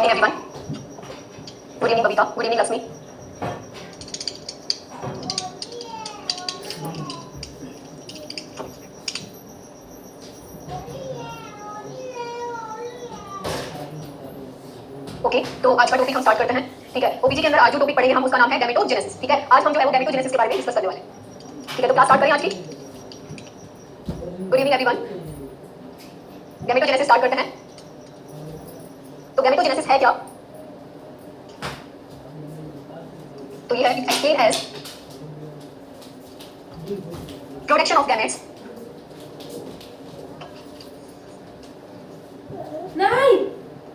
Evening everyone. Good evening कविता, good evening Lakshmi. Okay, तो आज का टॉपिक हम स्टार्ट करते हैं। ठीक है, ओबीजी के अंदर आज जो टॉपिक पढ़ेंगे हम उसका नाम है गैमेटोजेनेसिस। ठीक है, आज हम जो है वो गैमेटोजेनेसिस के बारे में डिस्कस करने वाले हैं। ठीक है, तो क्लास स्टार्ट करें आज की। Good evening everyone. Gametogenesis start करते हैं। तो गैमेटोजेनेसिस है क्या? तो ये है explain as production of gametes. नहीं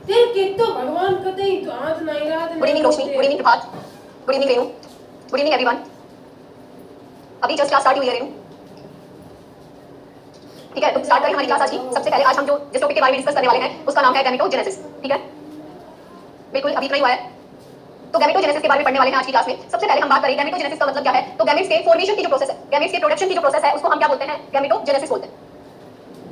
तेरे के तो भगवान कहते ही तो आज नहीं रात। Good evening Roshni, good evening Prabhat, good evening Renu, good evening everyone. अभी जस्ट क्लास स्टार्ट हुई है रेणु। ठीक है, तो स्टार्ट करें हमारी क्लास आज की। सबसे पहले आज हम जो जिस टॉपिक के बारे में डिस्कस करने वाले हैं उसका नाम है गैमेटोजेनेसिस। ठीक है, बिल्कुल अभी इतना ही हुआ है। तो गैमेटोजेनेसिस के बारे में पढ़ने वाले हैं आज की क्लास में। सबसे पहले हम बात करें गैमेटोजेनेसिस का मतलब क्या है। तो गैमेट्स के फॉर्मेशन की जो प्रोसेस है, गैमेट्स के प्रोडक्शन की जो प्रोसेस है उसको हम क्या बोलते हैं? गैमेटोजेनेसिस बोलते हैं।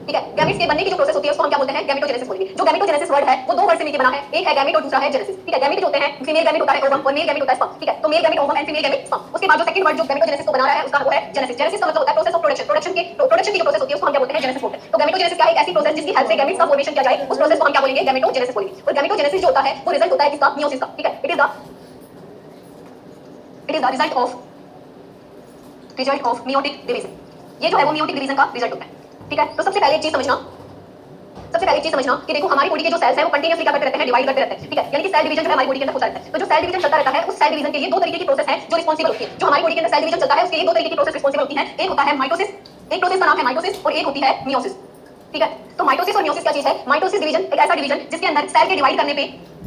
ठीक है, गैमेट्स के बनने की जो प्रोसेस होती है उसको हम क्या बोलते हैं? गैमेटोजेनेसिस बोलेंगे। जो गैमेटोजेनेसिस वर्ड है वो दो वर्ड से मिलकर बना है, एक है गैमेट और दूसरा है जेनेसिस। ठीक है, गैमेट जो होते हैं फीमेल गैमेट होता है ओवम और मेल गैमेट होता है स्पर्म। ठीक है, तो male gamete ovum and female gamete sperm. उसके बाद जो सेकंड वर्ड जो गैमेटोजेनेसिस को बना रहा है उसका वो है जेनेसिस। जेनेसिस का मतलब होता है प्रोसेस ऑफ प्रोडक्शन। प्रोडक्शन की जो प्रोसेस होती है उसको हम क्या बोलते हैं? जेनेसिस बोलते हैं। तो गैमेटोजेनेसिस क्या है? एक ऐसी प्रोसेस जिसकी हेल्प से गैमेट्स का फॉर्मेशन किया जाए, उस प्रोसेस को हम क्या बोलेंगे? गैमेटोजेनेसिस बोलेंगे। और गैमेटोजेनेसिस जो होता है वो रिजल्ट होता है किसका? मियोसिस का। ठीक है, it is the result of meiotic division. ये जो है वो मियोटिक डिवीजन का रिजल्ट होता है। ठीक है, तो सबसे पहले एक चीज समझना कि देखो हमारी बॉडी के जो सेल्स हैं वो कंटीन्यूअसली क्या करते रहते हैं? डिवाइड करते रहते हैं। ठीक है, यानी कि सेल डिवीजन जो है हमारी बॉडी के अंदर होता रहता है। तो जो सेल डिवीजन चलता रहता है उस सेल डिवीजन के लिए दो तरीके की प्रोसेस है जो रिस्पांसिबल होती है। जो हमारी बॉडी के अंदर सेल डिवीजन चलता है उसके लिए दो तरीके की प्रोसेस रिस्पांसिबल होती है। एक होता है माइटोसिस, एक प्रोसेस का नाम है माइटोसिस और एक होती है मियोसिस। ठीक है, तो माइटोसिस और मियोसिस क्या चीज है? माइटोसिस डिवीजन एक ऐसा डिवीजन जिसके अंदर सेल के डिवाइड करने पे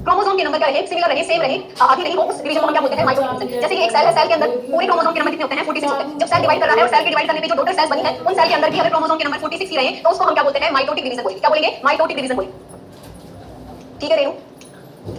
क्रोमोसोम के नंबर क्या रहे? सिमिलर रहे, सेम रहे, आगे नहीं हो, उस डिवीजन को हम क्या बोलते हैं? Mitosis division. जैसे कि एक सेल है, सेल के अंदर पूरे क्रोमोसोम के नंबर कितने होते हैं? 46 होते हैं। जब सेल डिवाइड कर रहा है और सेल के डिवाइड करने पे जो टोटल सेल्स बनी है उन सेल के अंदर भी अगर क्रोमोसोम के नंबर 46 ही रहे तो उसको हम क्या बोलते हैं? माइटोटिक डिवीजन बोलेंगे। क्या बोलेंगे? माइटोटिक डिवीजन बोलेंगे। ठीक है रेणु,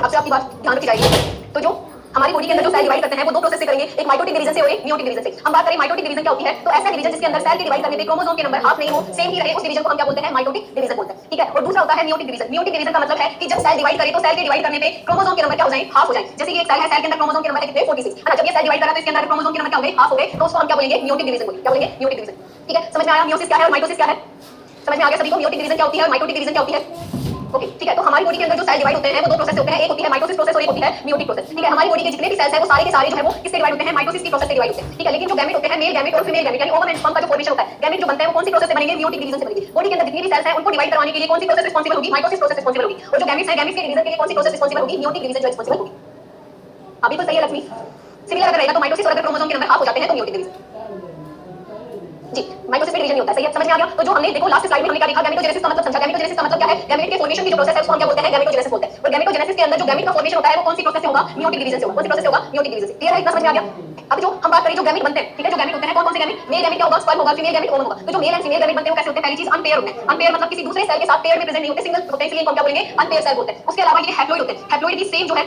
आपसे आपकी बात ध्यान रखी जाएगी। तो जो हमारी बॉडी के अंदर जो सेल डिवाइड करते हैं वो दो प्रोसेस से करेंगे, एक माइटोटिक डिवीजन से और एक मियोटिक डिवीजन से। हम बात करें माइटोटिक डिवीजन क्या होती है, तो ऐसा डिवीजन जिसके अंदर सेल के डिवाइड करने पे क्रोमोसोम के नंबर हाफ नहीं हो, सेम ही रहे, उस डिवीजन को हम क्या बोलते हैं? माइटोटिक डिवीजन बोलते हैं। ठीक है, और दूसरा होता है मियोटिक डिवीजन। मियोटिक डिवीजन का मतलब है कि जब सेल डिवाइड करे तो सेल के डिवाइड करने पे क्रोमोसोम के नंबर क्या हो जाए? हाफ हो जाए। जैसे कि एक सेल है, सेल के अंदर क्रोमोसोम के नंबर है कितने? 46 है ना। जब ये सेल डिवाइड करा तो इसके अंदर क्रोमोसोम के नंबर क्या हो गए? हाफ हो गए, तो उसको हम क्या बोलेंगे? मियोटिक डिवीजन बोलेंगे। क्या बोलेंगे? Meiotic division. ठीक है, समझ में आया मियोसिस क्या है और माइटोसिस क्या है? समझ में आ गया सभी को मियोटिक डिवीजन क्या होती है और माइटोटिक डिवीजन क्या होती है? ओके, ठीक है, तो हमारी बॉडी के अंदर जो सेल डिवाइड होते हैं वो दो प्रोसेस होते हैं, एक होती है माइटोसिस प्रोसेस और एक होती है मियोटिक प्रोसेस। ठीक है, हमारी बॉडी के जितने भी सेल्स हैं वो सारे के सारे जो है वो किससे डिवाइड होते हैं? माइटोसिस की प्रोसेस से डिवाइड होते हैं। ठीक है, लेकिन जो गैमेट होते हैं, मेल गैमेट और फीमेल गैमेट यानी ओवम एंड स्पर्म का जो फॉर्मेशन होता है, गैमेट जो बनते हैं वो कौन सी प्रोसेस से बनेंगे? मियोटिक डिवीजन से बनेंगे। बॉडी के अंदर जितनी भी सेल्स हैं उनको डिवाइड करवाने के लिए कौन सी प्रोसेस रिस्पांसिबल होगी? माइटोसिस प्रोसेस रिस्पांसिबल होगी। और जो गैमेट्स हैं, गैमेट्स के डिवीजन के लिए कौन सी प्रोसेस रिस्पांसिबल होगी? मियोटिक डिवीजन जो रिस्पांसिबल होगी। अभी तो सही है लक्ष्मी। सिमिलर अगर रहेगा तो माइटोसिस और अगर क्रोमोसोम के नंबर हाफ हो जाते हैं तो मियोटिक डिवीजन। जी, माइटोसिस में डिवीजन नहीं होता है। सही है, समझ में आ गया। तो जो हमने देखो लास्ट स्लाइड में हमने क्या देखा? गैमेटोजेनेसिस का मतलब समझा। गैमेटोजेनेसिस का मतलब क्या है? गैमेट के फॉर्मेशन की जो प्रोसेस है उसको हम क्या बोलते हैं? गैमेटोजेनेसिस बोलते हैं। और गैमेटोजेनेसिस के अंदर जो गैमेट का फॉर्मेशन होता है वो कौन सी प्रोसेस से होगा? मियोटिक डिवीजन से होगा। कौन सी प्रोसेस से होगा? मियोटिक डिवीजन से। क्लियर है? इतना समझ में आ गया। अब जो हम बात करें जो गैमेट बनते हैं, ठीक है, जो गैमेट होते हैं कौन कौन से गैमेट? मेल गैमेट क्या होगा? स्पर्म होगा, फीमेल गैमेट ओवम होगा। तो जो मेल एंड फीमेल गैमेट बनते हैं वो कैसे होते हैं? पहली चीज अनपेयर होते हैं। अनपेयर मतलब किसी दूसरे सेल के साथ पेयर में प्रेजेंट नहीं होते, सिंगल होते हैं, इसलिए इनको हम क्या बोलेंगे? अनपेयर सेल बोलते हैं। उसके अलावा ये हैप्लॉइड होते हैं। हैप्लॉइड भी सेम जो है,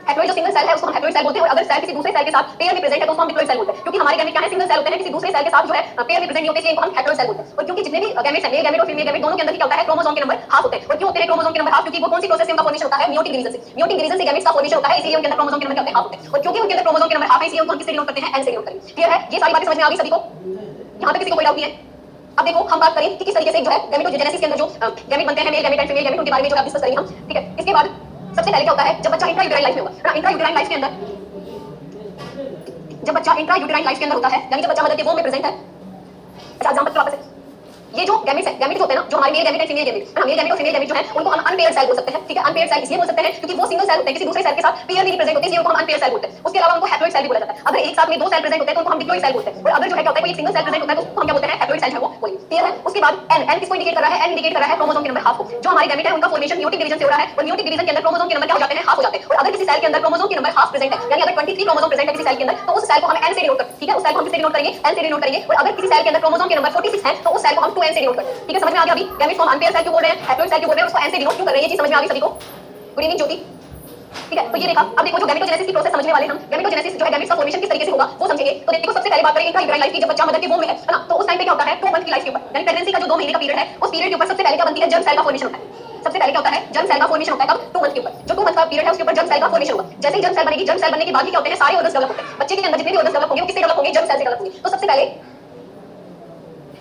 हैप्लॉइड जो सिंगल सेल है उसको हम हैप्लॉइड सेल बोलते हैं। और अगर सेल किसी दूसरे सेल के साथ पेयर में प्रेजेंट है तो उसको हम डिप्लॉइड सेल बोलते हैं। क्योंकि हमारे गैमेट क्या है? सिंगल सेल होते हैं, किसी दूसरे सेल के साथ जो है पेयर में प्रेजेंट नहीं होते, इसलिए इनको हम हैप्लॉइड सेल बोलते हैं। और क्योंकि जितने भी गैमेट्स हैं, मेल गैमेट और फीमेल गैमेट दोनों के अंदर क्या होता है? क्रोमोसोम के नंबर हाफ होते हैं। और क्यों होते हैं क्रोमोसोम के नंबर हाफ? क्योंकि वो कौन सी प्रोसेस से उनका फॉर्मेशन होता है? मियोटिक डिवीजन से। मियोटिक डिवीजन से गैमेट्स का फॉर्मेशन होता है, इसलिए उनके अंदर क्रोमोसोम के नंबर क्या होते हैं? हाफ होते हैं। और क्योंकि उनके अंदर क्रोमोसोम के नंबर हाफ है इसलिए उनको हम किससे डिनोट करते हैं? एन से डिनोट करेंगे। क्लियर है? ये सारी बातें समझ में आ गई सभी को? यहाँ पे किसी को कोई डाउट नहीं है? अब देखो हम बात करें कि किस तरीके से जो है गैमेटोजेनेसिस के अंदर जो गैमेट बनते हैं, male gamete and female gamete, उनके बारे में जो डिस्कस करेंगे हम। ठीक है, इसके बाद सबसे पहले क्या होता है? जब बच्चा इंट्रायूटेराइन लाइफ में होगा ना, इंट्रायूटेराइन लाइफ के अंदर जब बच्चा इंट्रायूटेराइन लाइफ के अंदर होता है यानी जब बच्चा मदर के वोम में प्रेजेंट है। अच्छा एग्जांपल वापस है, ये जो गैमेट्स है, गैमेट जो होते हैं ना, जो हमारे male gamete and female gamete है ना, मेल गैमेट और फीमेल गैमेट जो है उनको हम अनपेयर्ड सेल बोल सकते हैं। ठीक है, अनपेयर्ड सेल इसलिए बोल सकते हैं क्योंकि वो सिंगल सेल होते हैं, किसी दूसरे सेल के साथ पेयर में नहीं प्रेजेंट होते, इसलिए उनको हम अनपेयर्ड सेल बोलते हैं। उसके अलावा उनको हैप्लॉइड सेल भी बोला जाता है। अगर एक साथ में दो सेल प्रेजेंट होते हैं तो उनको हम डिप्लॉइड सेल बोलते हैं। और अगर जो है क्या होता है कोई एक सिंगल सेल प्रेजेंट होता है तो उसको हम क्या बोलते हैं? हैप्लॉइड सेल है वो बोलेंगे। क्लियर है? उसके बाद एन किसको इंडिकेट कर रहा है? एन इंडिकेट कर रहा है क्रोमोसोम के नंबर हाफ को। जो हमारे गैमेट है उनका फॉर्मेशन मियोटिक डिवीजन से हो रहा है और मियोटिक डिवीजन के अंदर क्रोमोसोम के नंबर क्या हो जाते हैं? हाफ हो जाते हैं। और अगर किसी सेल के अंदर क्रोमोसोम के नंबर हाफ प्रेजेंट है यानी अगर 23 क्रोमोसोम प्रेजेंट है किसी सेल के अंदर तो उस सेल को हम एन से डिनोट करते हैं। ठीक है, उस सेल को हम किससे डिनोट करेंगे? एन से डिनोट करेंगे। और अगर किसी सेल के अंदर क्रोमोसोम के नंबर 46 है तो उस सेल को हम 2n से डिनोट करते हैं। ठीक है, समझ में आ गया? अभी गैमेट्स को हम अनपेयर्ड सेल क्यों बोल रहे हैं, हैप्लॉइड सेल क्यों बोल रहे हैं, उसको एन से डिनोट क्यों कर रहे हैं, ये चीज समझ में आ गई सभी को? गुड इवनिंग ज्योति। ठीक है, तो ये देखा। अब देखो जो गैमेटोजेनेसिस की प्रोसेस समझने वाले हम, गैमेटोजेनेसिस जो है गैमेट्स का फॉर्मेशन किस तरीके से होगा वो समझेंगे। तो देखो सबसे पहले बात करें इंट्रायूटेराइन लाइफ की। जब बच्चा मदर के वोम में है ना, तो उस टाइम पे क्या होता है? 2 मंथ की लाइफ के ऊपर यानी प्रेगनेंसी का जो 2 महीने का पीरियड है उस पीरियड के ऊपर सबसे पहले क्या बनती है? जर्म सेल का फॉर्मेशन होता है। सबसे पहले क्या होता है, जर्म सेल का फॉर्मेशन होता है कब, 2 मंथ के ऊपर। जो 2 मंथ का पीरियड है उसके ऊपर जर्म सेल का फॉर्मेशन होगा। जैसे ही जर्म सेल बनेगी, जर्म सेल बनने के बाद ही क्या होते हैं, सारे ऑर्गन्स डेवलप होते हैं। बच्चे के अंदर जितने भी ऑर्गन्स डेवलप होंगे वो किससे डेवलप होंगे, जर्म सेल से डेवलप होंगे। तो सबसे पहले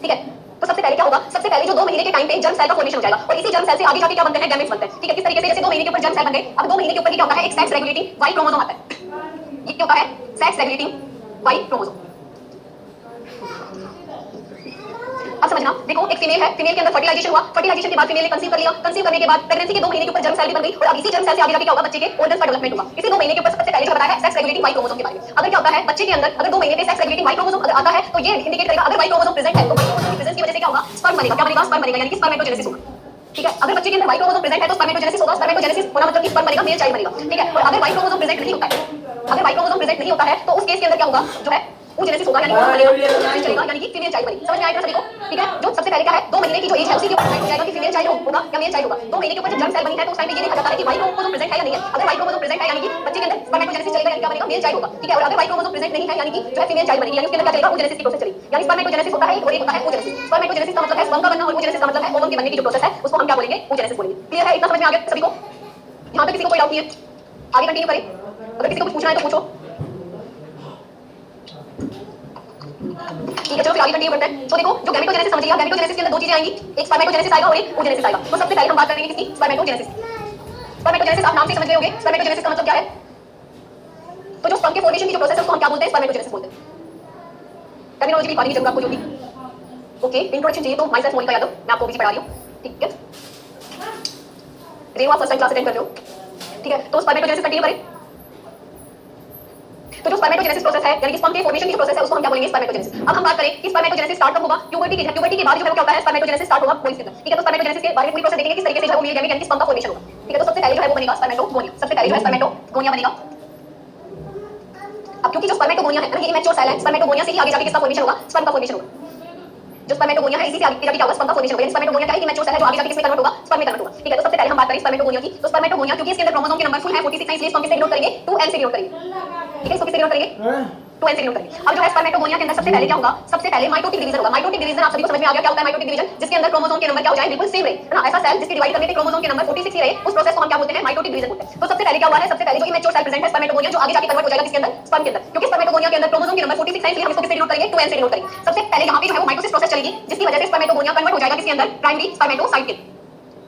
ठीक है, तो सबसे पहले क्या होगा, सबसे पहले जो 2 महीने के टाइम पे जर्म सेल का फॉर्मेशन हो जाएगा और इसी जर्म सेल से आगे जाके क्या बनते हैं, गैमेट्स बनते हैं। ठीक है, किस तरीके से, जैसे 2 महीने के ऊपर जर्म सेल बन गए, अब 2 महीने के ऊपर क्या होता है, एक सेक्स रेगुलेटिंग वाई क्रोमोसोम आता है। ये क्या होता है, सेक्स रेगुलेटिंग वाई क्रोमोसोम। अब समझना, देखो एक फीमेल है, फीमेल के अंदर फर्टिलाइजेशन हुआ, फर्टिलाइजेशन के बाद फीमेल ने कंसीव कर लिया, कंसीव करने के बाद प्रेगनेंसी के 2 महीने के ऊपर जर्म सेल भी बन गई और अब इसी जर्म सेल से आगे जाके क्या होगा, बच्चे के ऑर्गन्स का डेवलपमेंट होगा। इसी 2 महीने के ऊपर सबसे पहले जो बताया है सेक्स रेगुलेटिंग वाई क्रोमोसोम के बारे में। अगर क्या होता है बच्चे के अंदर, अगर 2 महीने पे सेक्स रेगुलेटिंग वाई क्रोमोसोम अगर आता है तो ये इंडिकेट करेगा, अगर वाई क्रोमोसोम प्रेजेंट है तो वाई क्रोमोसोम की प्रेजेंस की वजह से क्या होगा, स्पर्म बनेगा। क्या बनेगा, स्पर्म बनेगा, यानी कि स्पर्मेटोजेनेसिस होगा। ठीक है, अगर बच्चे के अंदर वाई क्रोमोसोम प्रेजेंट है तो स्पर्मेटोजेनेसिस होगा। स्पर्मेटोजेनेसिस होना मतलब कि स्पर्म बनेगा, मेल चाइल्ड बनेगा। ठीक है, और अगर वाई क्रोमोसोम प्रेजेंट नहीं होता है, अगर वाई क्रोमोसोम प्रेजेंट नहीं होता है तो उस केस के अंदर क्या होगा, जो है oogenesis होगा, यानी चलेगा, यानी कि फीमेल चाइल्ड बनेगी। समझ में आएगा सभी को? ठीक है, जो सबसे पहले क्या है, 2 महीने की जो एज है उसी के ऊपर डिसाइड हो जाएगा कि फीमेल चाइल्ड होगा या मेल चाइल्ड होगा। 2 महीने के ऊपर जब जर्म सेल बनी है तो उस टाइम पे ये देखा जाता है कि वाई क्रोमोसोम प्रेजेंट है या नहीं है। अगर वाई क्रोमोसोम प्रेजेंट है यानी कि बच्चे के अंदर स्पर्मेटोजेनेसिस चलेगा, यानी क्या बनेगा, मेल चाइल्ड होगा। ठीक है, और अगर वाई क्रोमोसोम प्रेजेंट नहीं है यानी कि जो है फीमेल चाइल्ड बनेगी, यानी उसके अंदर क्या चलेगा, oogenesis की प्रोसेस चलेगी। यानी स्पर्मेटोजेनेसिस होता है और एक होता है oogenesis। स्पर्मेटोजेनेसिस का मतलब है स्पर्म का बनना और oogenesis का मतलब है ओवम के बनने की जो प्रोसेस है उसको हम क्या बोलेंगे, oogenesis बोलेंगे। क्लियर है, इतना समझ में आ गया सभी को? यहां तक किसी को कोई डाउट नहीं है? आगे कंटिन्यू करें, अगर किसी को कुछ पूछना है तो पूछो। ठीक है, चलो फिर आगे कंटिन्यू करते हैं। तो देखो, जो गैमेटोजेनेसिस समझ लिया, गैमेटोजेनेसिस के अंदर 2 चीजें आएंगी, एक स्पर्मेटोजेनेसिस आएगा और एक oogenesis आएगा। तो सबसे पहले हम बात करेंगे किसकी, स्पर्मेटोजेनेसिस। स्पर्मेटोजेनेसिस आप नाम से समझ गए होंगे, स्पर्मेटोजेनेसिस का मतलब क्या है। तो जो स्पर्म के फॉर्मेशन की जो प्रोसेस है उसको हम क्या बोलते हैं, स्पर्मेटोजेनेसिस बोलते हैं। टर्मिनोलॉजी की पढ़नी जरूर आपको जो भी। ओके, इंट्रोडक्शन चाहिए तो माय सेल्फ मोनिका यादव, मैं आपको भी पढ़ा रही हूं। ठीक है, रेवा फर्स्ट टाइम क्लास अटेंड कर रहे हो। ठीक है, तो स्पर्मेटोजेनेसिस कंटिन्यू करें। तो जो स्पर्मेटोजेनेसिस प्रोसेस है, यानी कि स्पर्म के फॉर्मेशन की जो प्रोसेस है उसको हम क्या बोलेंगे, स्पर्मेटोजेनेसिस। अब हम बात करें कि स्पर्मेटोजेनेसिस स्टार्ट कब होगा, प्यूबर्टी की, प्यूबर्टी के बाद जो है वो क्या होता है, स्पर्मेटोजेनेसिस स्टार्ट होगा बॉयज के अंदर। ठीक है, तो स्पर्मेटोजेनेसिस के बारे में पूरी प्रोसेस देखेंगे किस तरीके से जो है वो मेल गैमेट यानी कि स्पर्म का फॉर्मेशन होगा। ठीक है, तो सबसे पहले जो है वो बनेगा स्पर्मेटोगोनिया। सबसे पहले जो है स्पर्मेटोगोनिया बनेगा। अब क्योंकि जो स्पर्मेटोगोनिया है ना, ये इमैच्योर सेल है, स्पर्मेटोगोनिया से ही आगे जाके किसका फॉर्मेशन होगा, स्पर्म का फॉर्मेशन होगा। जो स्पर्मेटोगोनिया है इसी से आगे जाके क्या होगा, स्पर्म का फॉर्मेशन होगा। यानी स्पर्मेटोगोनिया क्या है, इमैच्योर सेल है जो आगे जाके किसमें कन्वर्ट होगा, स्पर्म में कन्वर्ट होगा। ठीक है, तो सबसे पहले हम बात करें स्पर्मेटोगोनिया की। तो स्पर्मेटोगोनिया क्योंकि इसके अंदर क्रोमोसोम के नंबर फुल है 46 है, इसलिए इसको हम किससे डिनोट करेंगे, 2n से डिनोट करेंगे। ठीक है, इसको किससे डिनोट करेंगे, 2n से डिनोट करेंगे। अब जो है स्पर्मेटोगोनिया के अंदर सबसे पहले क्या होगा, सबसे पहले माइटोटिक डिवीजन होगा। माइटोटिक डिवीजन आप सभी को समझ में आ गया क्या होता है, माइटोटिक डिवीजन जिसके अंदर क्रोमोसोम के नंबर क्या हो जाए, बिल्कुल सेम रहे, है ना। ऐसा सेल जिसके डिवाइड करने पे क्रोमोसोम के नंबर 46 ही रहे, उस प्रोसेस को हम क्या बोलते हैं, माइटोटिक डिवीजन बोलते हैं। तो सबसे पहले क्या हुआ है, सबसे पहले जो इमैच्योर सेल प्रेजेंट है स्पर्मेटोगोनिया, जो आगे जाके कन्वर्ट हो जाएगा किसके अंदर, स्पर्म के अंदर। क्योंकि स्पर्मेटोगोनिया के अंदर क्रोमोसोम के नंबर 46 है, इसलिए हम इसको किससे डिनोट करेंगे, 2n से डिनोट करेंगे। सबसे पहले यहां पे जो है वो माइटोसिस प्रोसेस चलेगी, जिसकी वजह से स्पर्मेटोगोनिया कन्वर्ट हो जाएगा किसके अंदर, प्राइमरी स्पर्मेटोसाइट के।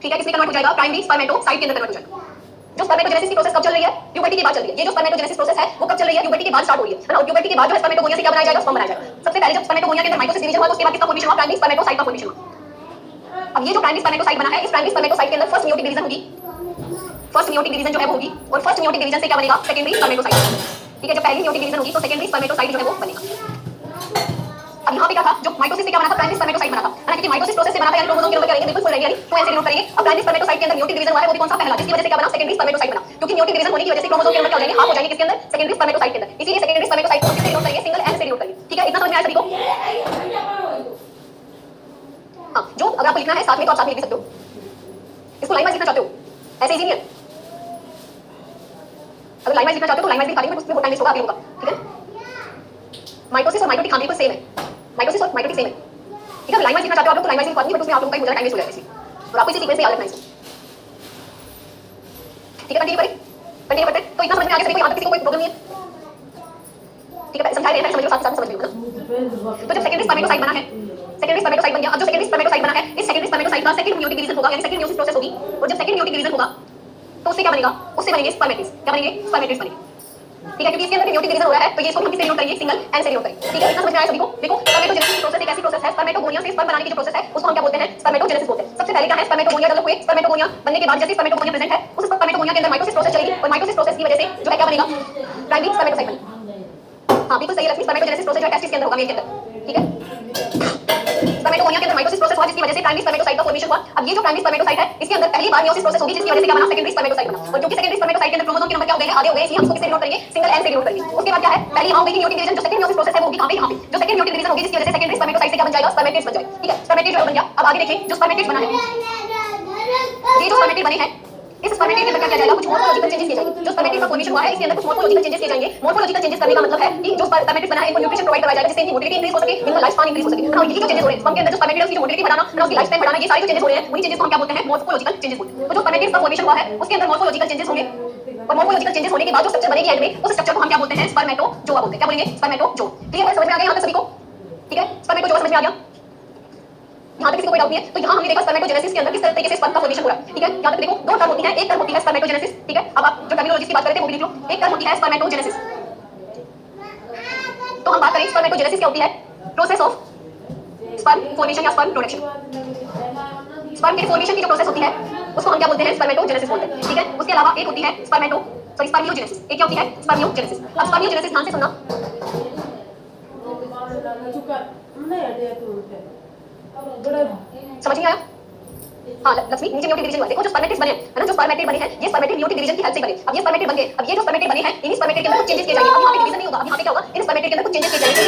ठीक है, किसमें कन्वर्ट हो जाएगा, प्राइमरी स्पर्मेटोसाइट के अंदर कन्वर्ट हो जाएगा। जो स्पर्मेटोजेनेसिस की प्रोसेस कब चल रही है, प्यूबर्टी के बाद चल रही है। ये जो स्पर्मेटोजेनेसिस प्रोसेस है वो कब चल रही है, प्यूबर्टी के बाद स्टार्ट हो रही है ना। और प्यूबर्टी के बाद जो है स्पर्मेटोगोनिया से क्या बनाया जाएगा, स्पर्म बनाया जाएगा। सबसे पहले जब स्पर्मेटोगोनिया के अंदर माइटोसिस डिवीजन हुआ तो उसके बाद किसका फॉर्मेशन हुआ, प्राइमरी स्पर्मेटोसाइट का फॉर्मेशन हुआ। अब ये जो प्राइमरी स्पर्मेटोसाइट बना है, इस प्राइमरी स्पर्मेटोसाइट के अंदर फर्स्ट मियोटिक डिवीजन होगी, फर्स्ट मियोटिक डिवीजन जो है वो होगी, और फर्स्ट मियोटिक डिवीजन से क्या बनेगा, सेकेंडरी स्पर्मेटोसाइट। ठीक है, जब पहली मियोटिक डिवीजन होगी तो सेकेंडरी स्पर्मेटोसाइट जो है वो बनेगा। अब यहाँ पे क्या था, जो माइटोसिस से क्या बना था, प्राइमरी स्पर्मेटोसाइट बना था, है ना। क्योंकि माइटोसिस प्रोसेस से बना था यानी क्रोमोसोम के नंबर क्या रहेंगे, बिल्कुल फुल रहेंगे, यानी 2n से डिनोट करेंगे। अब प्राइमरी स्पर्मेटोसाइट के अंदर मियोटिक डिवीजन हुआ है, वो भी कौन सा, पहला, जिसकी वजह से क्या बना, सेकेंडरी स्पर्मेटोसाइट बना। क्योंकि मियोटिक डिवीजन होने की वजह से क्रोमोसोम के नंबर क्या हो जाएंगे, हाफ हो जाएंगे किसके अंदर, सेकेंडरी स्पर्मेटोसाइट के अंदर। इसीलिए सेकेंडरी स्पर्मेटोसाइट को किससे डिनोट करेंगे, सिंगल n से डिनोट करेंगे। ठीक है, इतना समझ में आया सभी को? हाँ, जो अगर आपको लिखना है साथ में तो आप साथ में लिख भी सकते हो। इसको लाइन वाइज लिखना चाहते हो, ऐसे इजी नहीं है। अगर लाइन वाइज लिखना चाहते हो तो लाइन वाइज लिखा देंगे, उसमें बहुत टाइम वेस्ट होगा आप लोगों का। ठीक है, माइटोसिस और माइटोटिक हाँ बिल्कुल सेम है, माइटोसिस और माइटोटिक सेम है। ठीक है, लाइन वाइज लिखना चाहते हो आप लोग तो लाइन वाइज लिखवा देंगे, बट उसमें आप लोगों का बहुत टाइम वेस्ट हो जाएगा इसलिए, और आपको इसी सीक्वेंस से याद रखना है इसको। ठीक है, कंटिन्यू करें, कंटिन्यू करते हैं। तो इतना समझ में आ गया सभी को, यहाँ तक किसी को कोई प्रॉब्लम नहीं है? ठीक है, समझाए नहीं, समझ लो, साथ साथ समझ लो ना। तो जब सेकेंडरी स्पर्मेटोसाइट बना है, सेकेंडरी स्पर्मेटोसाइट बन गया। अब जो सेकेंडरी स्पर्मेटोसाइट बना है, इस सेकेंडरी स्पर्मेटोसाइट का सेकंड मियोटिक डिवीजन होगा, यानी सेकंड मियोसिस प्रोसेस होगी। और जब सेकंड मियोटिक डिवीजन होगा तो उससे क्या बनेगा, उससे बनेंगे स्पर्मेटिड्स। क्या बनेंगे, स्पर्मेटिड्स बनेंगे। ठीक है, क्योंकि इसके अंदर मियोटिक डिवीजन हो रहा है तो ये इसको हम किससे डिनोट करेंगे, सिंगल n से डिनोट करेंगे। ठीक है, इतना समझ में आया सभी को? देखो, स्पर्मेटोजेनेसिस प्रोसेस एक ऐसी प्रोसेस है, स्पर्मेटोगोनिया से स्पर्म बनाने की जो प्रोसेस है उसको हम क्या बोलते हैं, स्पर्मेटोजेनेसिस बोलते हैं। सबसे पहले क्या है, स्पर्मेटोगोनिया डेवलप हुए, स्पर्मेटोगोनिया बनने के बाद जैसे स्पर्मेटोगोनिया प्रेजेंट है, उस स्पर्मेटोगोनिया के अंदर माइटोसिस प्रोसेस चलेगी, और माइटोसिस प्रोसेस की वजह से जो है क्या बनेगा, प्राइमरी स्पर्मेटोसाइट बनेगा। हां बिल्कुल सही है लक्ष्मी, स्पर्मेटोजेनेसिस प्रोसेस जो है टेस्टिस के अंदर होगा, मेल के अंदर। ठीक है, स्पर्मेटोगोनिया के अंदर माइटोसिस प्रोसेस हुआ जिसकी वजह से प्राइमरी स्पर्मेटोसाइट का फॉर्मेशन हुआ। अब ये जो प्राइमरी स्पर्मेटोसाइट है इसके अंदर पहली बार मियोसिस प्रोसेस होगी जिसकी वजह से क्या बना, सेकेंडरी स्पर्मेटोसाइट बना। और क्योंकि सेकेंडरी स्पर्मेटोसाइट के अंदर क्रोमोसोम के नंबर क्या हो गए, आधे हो गए, इसलिए हम इसको किससे डिनोट करेंगे, सिंगल n से डिनोट करेंगे। उसके बाद क्या है, पहली यहां होगी मियोटिक डिवीजन, जो सेकंड मियोसिस प्रोसेस है वो होगी कहां पे, यहां पे। जो सेकंड मियोटिक डिवीजन होगी जिसकी वजह से सेकेंडरी स्पर्मेटोसाइट से क्या बन जाएगा, स्पर्मेटिड्स बन जाएगा। ठीक है, स्पर्मेटिड जो बन गया। अब आगे देखिए, जो स्पर्मेटिड्स बना है, ये जो स्पर्मेटिड बने हैं इस स्पर्मेटिड के अंदर क्या किया जाएगा, कुछ मॉर्फोलॉजिकल चेंजेस किए जाएंगे। जो स्पर्मेटिड का फॉर्मेशन हुआ है इसके अंदर कुछ मॉर्फोलॉजिकल चेंजेस किए जाएंगे। मॉर्फोलॉजिकल चेंजेस करने का मतलब है कि जो स्पर्मेटिड बना है इनको न्यूट्रिशन प्रोवाइड कराया जाएगा जिससे इनकी मोटिलिटी इंक्रीज हो सके, इनका लाइफ स्पैन इंक्रीज हो सके। हाँ, ये जो चेंजेस हो रहे हैं स्पर्म के अंदर, जो स्पर्मेटिड की जो मोटिलिटी बढ़ाना ना उसकी लाइफ स्पैन बढ़ाना, ये सारे जो चेंजेस हो रहे हैं उन्हीं चेंजेस को हम क्या बोलते हैं, मॉर्फोलॉजिकल चेंजेस बोलते हैं। तो जो स्पर्मेटिड का फॉर्मेशन हुआ है उसके अंदर मॉर्फोलॉजिकल चेंजेस होंगे और मॉर्फोलॉजिकल चेंजेस होने के बाद जो स्ट्रक्चर बनेगी एंड में, उस स्ट्रक्चर को हम क्या बोलते हैं, स्पर्मेटोजोआ बोलते हैं। क्या बोलेंगे, स्पर्मेटोजोआ। क्लियर है, समझ में आ गया यहाँ तक सभी को? ठीक है, स्पर्मेटोजोआ समझ में आ गया? यहाँ तक किसी को कोई डाउट नहीं है? तो यहाँ हमने देखा स्पर्मेटोजेनेसिस के अंदर किस तरीके से स्पर्म का फॉर्मेशन हो रहा है। ठीक है, यहाँ तक देखो दो टर्म होती है, एक टर्म होती है स्पर्मेटोजेनेसिस। ठीक है, अब आप जो टर्मिनोलॉजी की बात कर रहे थे वो भी लिख लो। एक टर्म होती है स्पर्मेटोजेनेसिस। तो हम बात करें स्पर्मेटोजेनेसिस क्या होती है, प्रोसेस ऑफ स्पर्म फॉर्मेशन या स्पर्म प्रोडक्शन। स्पर्म के फॉर्मेशन की जो प्रोसेस होती है उसको हम क्या बोलते हैं, स्पर्मेटोजेनेसिस बोलते हैं। ठीक है, उसके अलावा एक होती है स्पर्मियोजेनेसिस। एक क्या होती है, स्पर्मियोजेनेसिस। अब स्पर्मियोजेनेसिस ध्यान से सुनना, समझ नहीं आया? हाँ लक्ष्मी, नीचे म्यूटिक डिवीजन हुआ। देखो जो स्पर्मेटिड्स बने हैं ना, जो स्पर्मेटिड बने हैं ये स्पर्मेटिड म्यूटिक डिवीजन की हेल्प से बने। अब ये स्पर्मेटिड बन गए, अब ये जो स्पर्मेटिड बने हैं इन्हीं स्पर्मेटिड के अंदर कुछ चेंजेस किए जाएंगे। अब यहाँ पे डिवीजन नहीं होगा, अब यहाँ पे क्या होगा, इन स्पर्मेटिड के अंदर कुछ चेंजेस किए जाएंगे।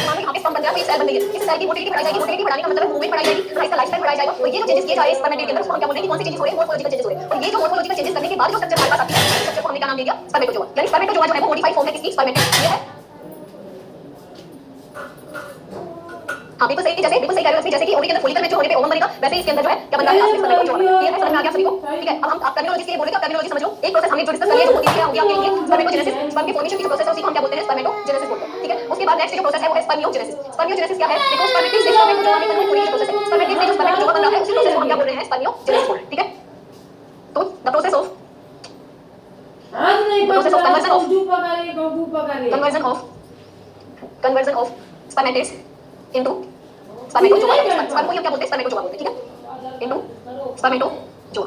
मान लो यहाँ पे स्पर्म बन गया, तो ये सेल बन गई है, इस सेल की मोटिलिटी बढ़ाई जाएगी। मोटिलिटी बढ़ाने का मतलब है मूवमेंट बढ़ाई जाएगी, इसका लाइफ स्पैन बढ़ाया जाएगा। तो ये जो चेंजेस किए जा रहे हैं स्पर्मेटिड के अंदर उसको हम क्या बोलते हैं, कौन से चेंजेस हो रहे हैं, मॉर्फोलॉजिकल चेंजेस हो रहे हैं। और ये जो मॉर्फोलॉजिकल चेंजेस करने के बाद जो स्ट्रक्चर हमारे पास आती है, उस स्ट्रक्चर को हमने क्या नाम दे दिया, स्पर्मेटोजोआ। यानी स्पर्मेटोजोआ जो है वो मॉडिफाइड फॉर्म है किसकी, स्पर्मेटिड। ये है, हाँ बिल्कुल सही, जैसे बिल्कुल सही कह रहे हो, जैसे कि ओवरी के अंदर फोलिकल मैच्योर होने पे ओवम बनेगा, वैसे ही इसके अंदर जो है क्या बन रहा है, स्पर्मेटोजोआ। ये है, समझ में आ गया सभी को? ठीक है, अब हम टर्मिनोलॉजी के लिए बोल रहे थे, टर्मिनोलॉजी समझो। एक प्रोसेस हमने जो डिस्कस कर लिया, जो होती है हो गया आपके लिए स्पर्मेटोजेनेसिस। स्पर्म के फॉर्मेशन की जो प्रोसेस है उसी को हम क्या बोलते हैं, स्पर्मेटोजेनेसिस बोलते हैं। ठीक है, उसके बाद नेक्स्ट जो प्रोसेस है वो है स्पर्मियोजेनेसिस। स्पर्मियोजेनेसिस क्या है, देखो स्पर्मेटिड से स्पर्मेटोजोआ में कन्वर्ट होने की प्रोसेस है। स्पर्मेटिड से जो स्पर्मेटोजोआ बन रहा है उसी प्रोसेस को हम क्या बोल रहे हैं, स्पर्मियोजेनेसिस बोल रहे हैं। ठीक है, तो the process of conversion of spermatids into spermatozoa। Sperm को हम क्या बोलते हैं, स्पर्मेटोजोआ बोलते हैं। ठीक है, into spermatozoa।